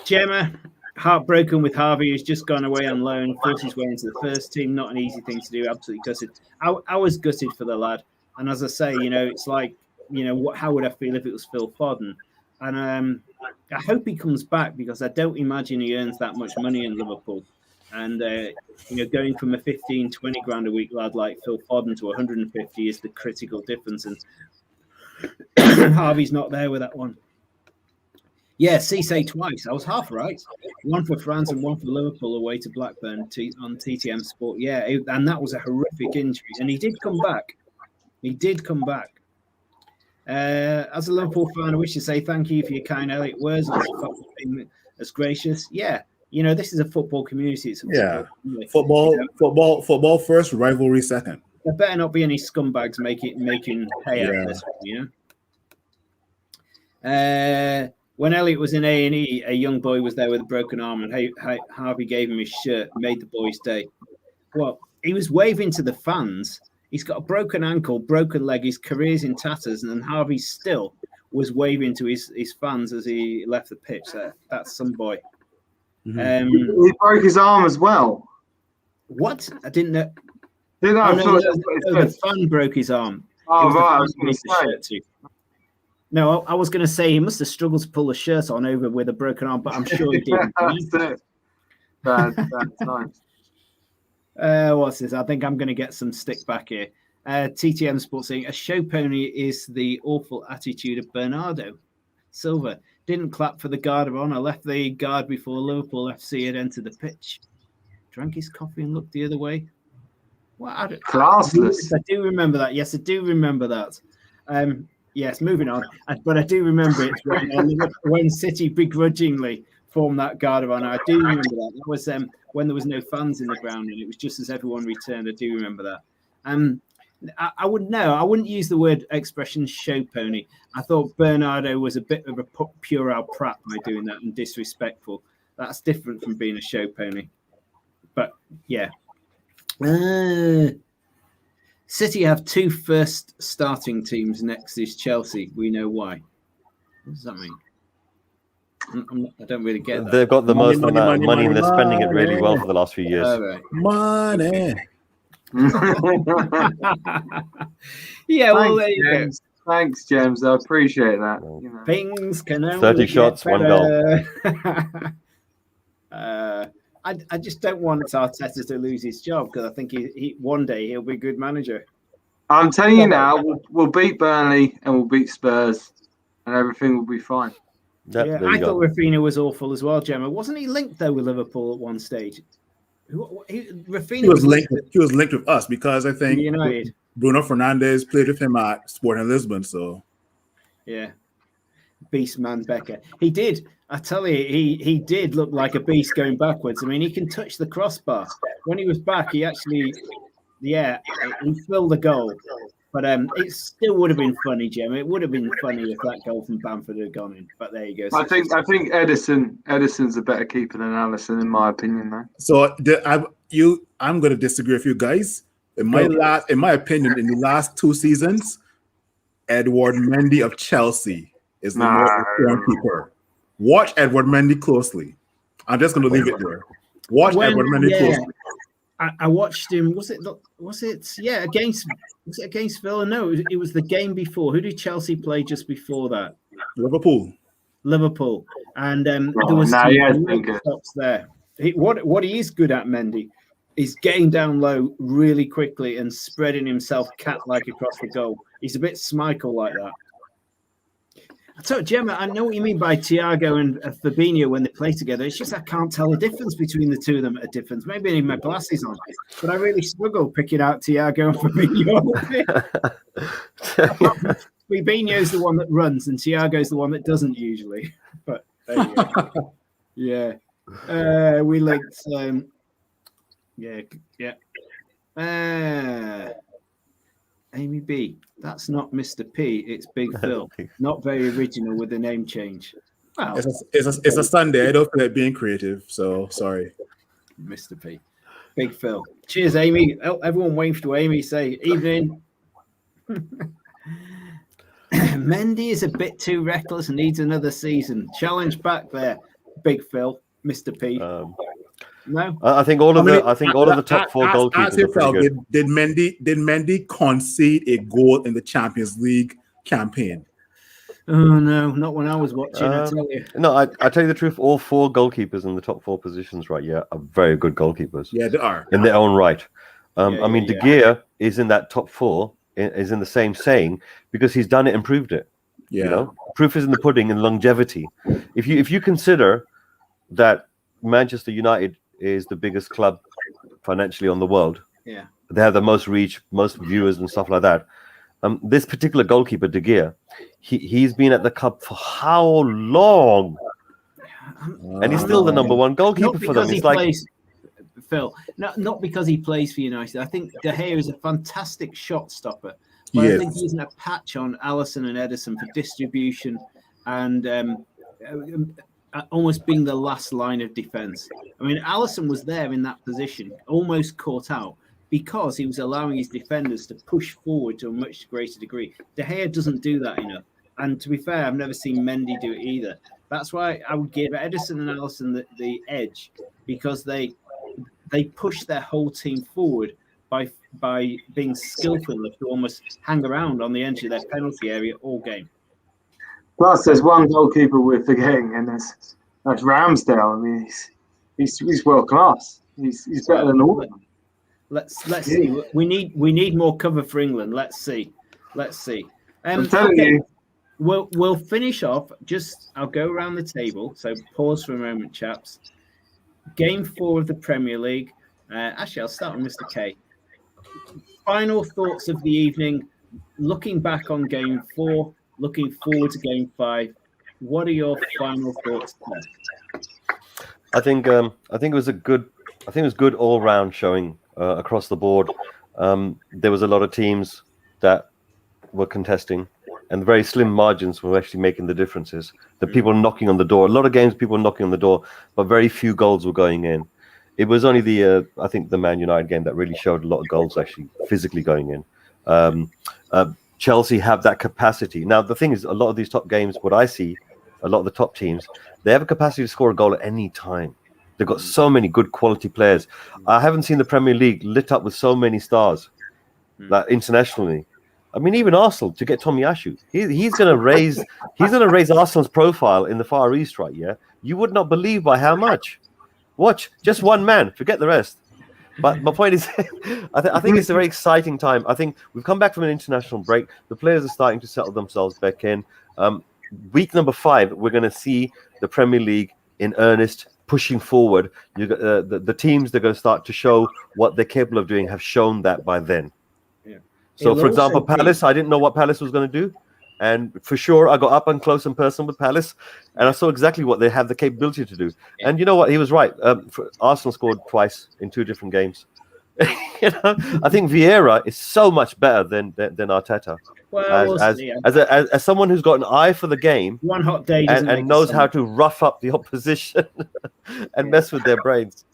Gemma, heartbroken with Harvey, who's just gone away on loan, forced his way into the first team. Not an easy thing to do. Absolutely gutted. I was gutted for the lad, and as I say, it's like, how would I feel if it was Phil Foden? And I hope he comes back, because I don't imagine he earns that much money in Liverpool. And, going from a 15, 20 grand a week lad like Phil Foden to 150 is the critical difference. And Harvey's not there with that one. Yeah, Cisse twice. I was half right. One for France and one for Liverpool away to Blackburn on TTM Sport. Yeah, and that was a horrific injury. And he did come back. As a Liverpool fan, I wish to say thank you for your kind Elliot words as gracious. Yeah, this is a football community. Football first, rivalry second. There better not be any scumbags making hay out of this one, When Elliot was in A&E, a young boy was there with a broken arm, and Harvey gave him his shirt, made the boy's day. Well, he was waving to the fans. He's got a broken ankle, broken leg, his career's in tatters, and then Harvey still was waving to his fans as he left the pitch. That's some boy. Mm-hmm. He broke his arm as well. What? I didn't know. The fan broke his arm. Oh, right. I was going to say. No, I was going to say he must have struggled to pull the shirt on over with a broken arm, but I'm sure he didn't. That's nice. What's this? I think I'm going to get some stick back here. TTM Sports saying a show pony is the awful attitude of Bernardo Silva. Didn't clap for the guard of honor. Left the guard before Liverpool FC had entered the pitch. Drank his coffee and looked the other way. Classless. I do remember that. Yes, I do remember that. Yes, moving on. But I do remember it when City begrudgingly formed that guard of honor. I do remember that. That was when there was no fans in the ground, and it was just as everyone returned. I do remember that. I wouldn't use the word expression show pony. I thought Bernardo was a bit of a puerile prat by doing that and disrespectful. That's different from being a show pony. But yeah. City have 2 first starting teams. Next is Chelsea. We know why. What does that mean? I don't really get that. They've got the most amount of money and they're spending it really well for the last few years. Right. Money. Yeah, well, there you go. Thanks, James. I appreciate that. Things can only 30 shots, 1 goal. I just don't want Arteta to lose his job, because I think he one day he'll be a good manager. I'm telling you now, we'll beat Burnley and we'll beat Spurs, and everything will be fine. I thought Rafinha was awful as well, Gemma. Wasn't he linked though with Liverpool at one stage? Rafinha was linked. He was linked with us because I think United. Bruno Fernandes played with him at Sporting Lisbon. So yeah, beast man Becker. He did. I tell you, he did look like a beast going backwards. I mean, he can touch the crossbar. When he was back, he actually, he filled the goal. But it still would have been funny, Jim. It would have been funny if that goal from Bamford had gone in. But there you go. I think Edison's a better keeper than Alisson, in my opinion, though. So I'm going to disagree with you guys. In my opinion, in the last 2 seasons, Edward Mendy of Chelsea is the most important keeper. Watch Edward Mendy closely. I'm just going to leave it there. Watch Edward Mendy closely. I watched him. Was it against Villa? No, it was the game before. Who did Chelsea play just before that? Liverpool. And there was stops there. What he is good at, Mendy, is getting down low really quickly and spreading himself cat-like across the goal. He's a bit Schmeichel like that. I told Gemma, I know what you mean by Thiago and Fabinho when they play together. It's just I can't tell the difference between the two of them at a difference. Maybe I need my glasses on, but I really struggle picking out Thiago and Fabinho. Fabinho's the one that runs, and Thiago's the one that doesn't usually. But there you go. Yeah. We linked. Yeah. Amy B. That's not Mr. P. It's Big Phil. Not very original with the name change. Wow. It's a Sunday. I don't feel like being creative, so sorry. Mr. P. Big Phil. Cheers, Amy. Oh, everyone waved to Amy. Say evening. Mendy is a bit too reckless and needs another season. Challenge back there, Big Phil, Mr. P. No, I think all of the top four goalkeepers are pretty good. Did Mendy concede a goal in the Champions League campaign? Oh no, not when I was watching. I tell you. No, I tell you the truth. All four goalkeepers in the top four positions right here are very good goalkeepers. Yeah, they are in their own right. De Gea is in that top four. Is in the same saying because he's done it and proved it. Yeah, you know? Proof is in the pudding and longevity. If you consider that Manchester United is the biggest club financially on the world, yeah, they have the most reach, most viewers and stuff like that. This particular goalkeeper, De Gea, he's been at the club for how long? And he's still the number one goalkeeper for them. It's like Phil, not because he plays for United. I think De Gea is a fantastic shot stopper. But I think he's a patch on Alisson and Ederson for distribution and almost being the last line of defence. I mean, Alisson was there in that position, almost caught out, because he was allowing his defenders to push forward to a much greater degree. De Gea doesn't do that enough. And to be fair, I've never seen Mendy do it either. That's why I would give Ederson and Alisson the edge, because they push their whole team forward by being skillful enough to almost hang around on the edge of their penalty area all game. Plus, there's one goalkeeper we're forgetting, and that's Ramsdale. I mean, he's world class. He's better than all of them. Let's see. We need more cover for England. Let's see. I'm telling you. We'll finish off. I'll go around the table. So pause for a moment, chaps. Game 4 of the Premier League. Actually, I'll start with Mr. K. Final thoughts of the evening. Looking back on Game 4, looking forward to Game 5. What are your final thoughts there? I think it was good all round showing across the board. There was a lot of teams that were contesting, and very slim margins were actually making the differences. The people knocking on the door. A lot of games, people knocking on the door, but very few goals were going in. It was only I think the Man United game that really showed a lot of goals actually physically going in. Chelsea have that capacity. Now, the thing is, a lot of these top games, what I see, a lot of the top teams, they have a capacity to score a goal at any time. They've got so many good quality players. I haven't seen the Premier League lit up with so many stars internationally. I mean, even Arsenal to get Tomiyasu, he's going to raise Arsenal's profile in the Far East, right? Yeah, you would not believe by how much. Watch, just one man, forget the rest. But my point is, I think it's a very exciting time. I think we've come back from an international break. The players are starting to settle themselves back in. Week number 5, we're going to see the Premier League in earnest, pushing forward. The teams that are going to start to show what they're capable of doing have shown that by then. So, for example, Palace, I didn't know what Palace was going to do. And for sure, I got up and close in person with Palace, and I saw exactly what they have the capability to do. And you know what? He was right. Arsenal scored twice in 2 different games. I think Vieira is so much better than Arteta. Well, as someone who's got an eye for the game, one hot day and knows how to rough up the opposition and mess with their brains.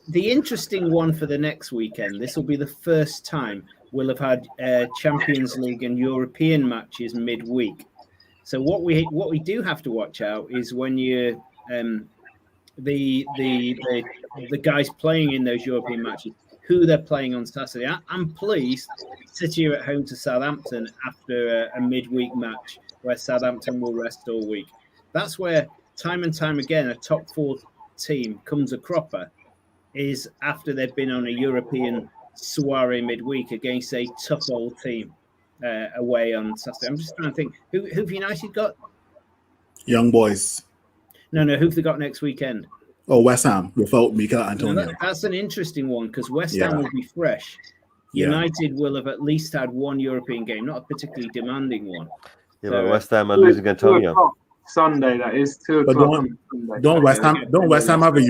The interesting one for the next weekend. This will be the first time we'll have had Champions League and European matches midweek. So what we do have to watch out is when you the guys playing in those European matches, who they're playing on Saturday. I'm pleased City are at home to Southampton after a midweek match where Southampton will rest all week. That's where time and time again a top 4 team comes a cropper, is after they've been on a European soiree midweek against a tough old team away on Saturday. I'm just trying to think, who've United got? Young boys. No, who've they got next weekend? Oh, West Ham without Mikel Antonio. No, that's an interesting one because West Ham will be fresh. United will have at least had one European game, not a particularly demanding one. Yeah, but West Ham are losing Antonio. Sunday. That is 2 But o'clock on Sunday. don't West Ham have a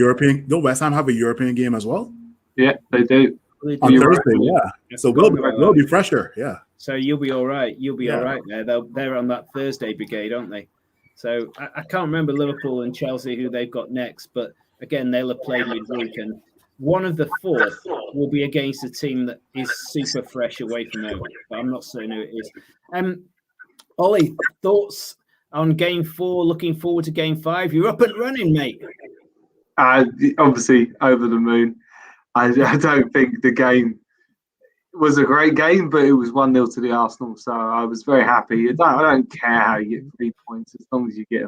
European game as well? Yeah, they do. On Thursday, yeah. So we'll be fresher, yeah. So you'll be all right. You'll be Yeah. all right there. They're on that Thursday brigade, aren't they? So I can't remember Liverpool and Chelsea who they've got next, but again, they'll have played midweek, and one of the four will be against a team that is super fresh away from home. But I'm not certain who it is. Ollie, thoughts on Game 4? Looking forward to Game 5. You're up and running, mate. Obviously, over the moon. I don't think the game was a great game, but it was 1-0 to the Arsenal, so I was very happy. I don't care how you get 3 points as long as you get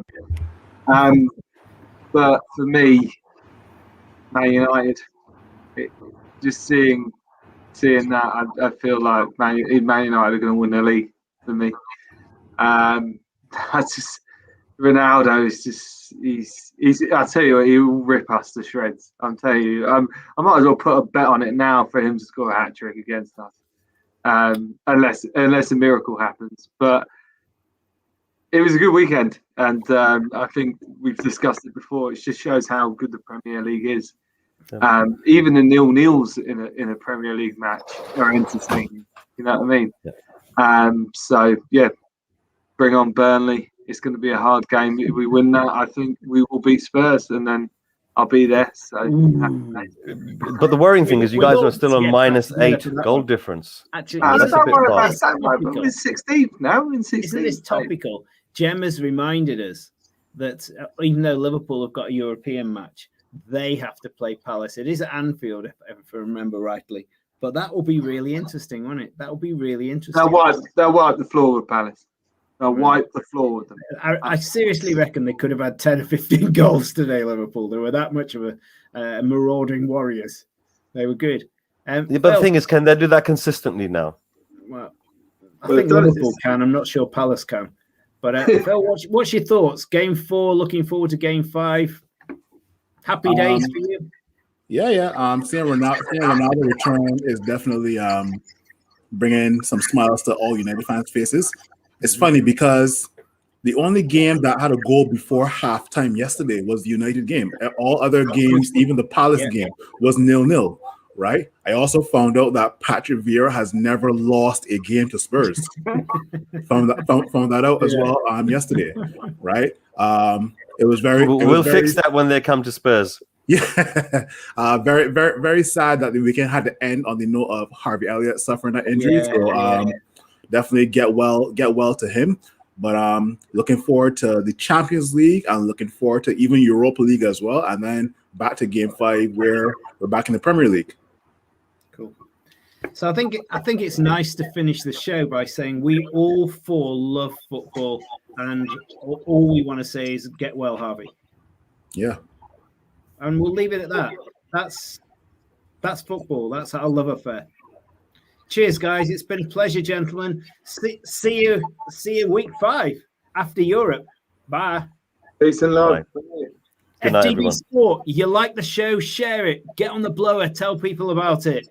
them. But for me, Man United, just seeing that, I feel like Man United are going to win the league for me. Ronaldo is just he's. I tell you what, he will rip us to shreds. I'm telling you. I might as well put a bet on it now for him to score a hat trick against us, unless a miracle happens. But it was a good weekend, and I think we've discussed it before. It just shows how good the Premier League is. Even the 0-0s in a Premier League match are entertaining. You know what I mean? Yeah. So yeah, bring on Burnley. It's going to be a hard game. If we win that, I think we will beat Spurs, and then I'll be there. So, but the worrying thing is, you guys are still on -8 goal difference. Actually, that's a bit fast. topical. We're 16th now. We're in 16th. Isn't this topical? Jem has reminded us that even though Liverpool have got a European match, they have to play Palace. It is at Anfield, if I remember rightly. But that will be really interesting, won't it? That will be really interesting. They'll wipe the floor with Palace. They'll wipe the floor with them. I seriously reckon they could have had 10 or 15 goals today, Liverpool. They were that much of a marauding warriors. They were good. But the thing is, can they do that consistently now? Well, I think Liverpool can. I'm not sure Palace can. But Phil, what's your thoughts? Game 4, looking forward to Game 5. Happy days for you? Yeah. Seeing Ronaldo return is definitely bringing some smiles to all United fans' faces. It's funny because the only game that had a goal before halftime yesterday was the United game. All other games, even the Palace game, was 0-0, right? I also found out that Patrick Vieira has never lost a game to Spurs. found that out as well yesterday, right? It was very. We'll fix that when they come to Spurs. Yeah, very, very, very sad that the weekend had to end on the note of Harvey Elliott suffering that injury. Definitely get well to him. But looking forward to the Champions League and looking forward to even Europa League as well. And then back to Game 5 where we're back in the Premier League. Cool. So I think it's nice to finish the show by saying we all four love football, and all we want to say is get well, Harvey. Yeah. And we'll leave it at that. That's football. That's our love affair. Cheers, guys. It's been a pleasure, gentlemen. See you week 5 after Europe. Bye. Peace and love. Good night, FTB everyone. Sport, you like the show, share it. Get on the blower. Tell people about it.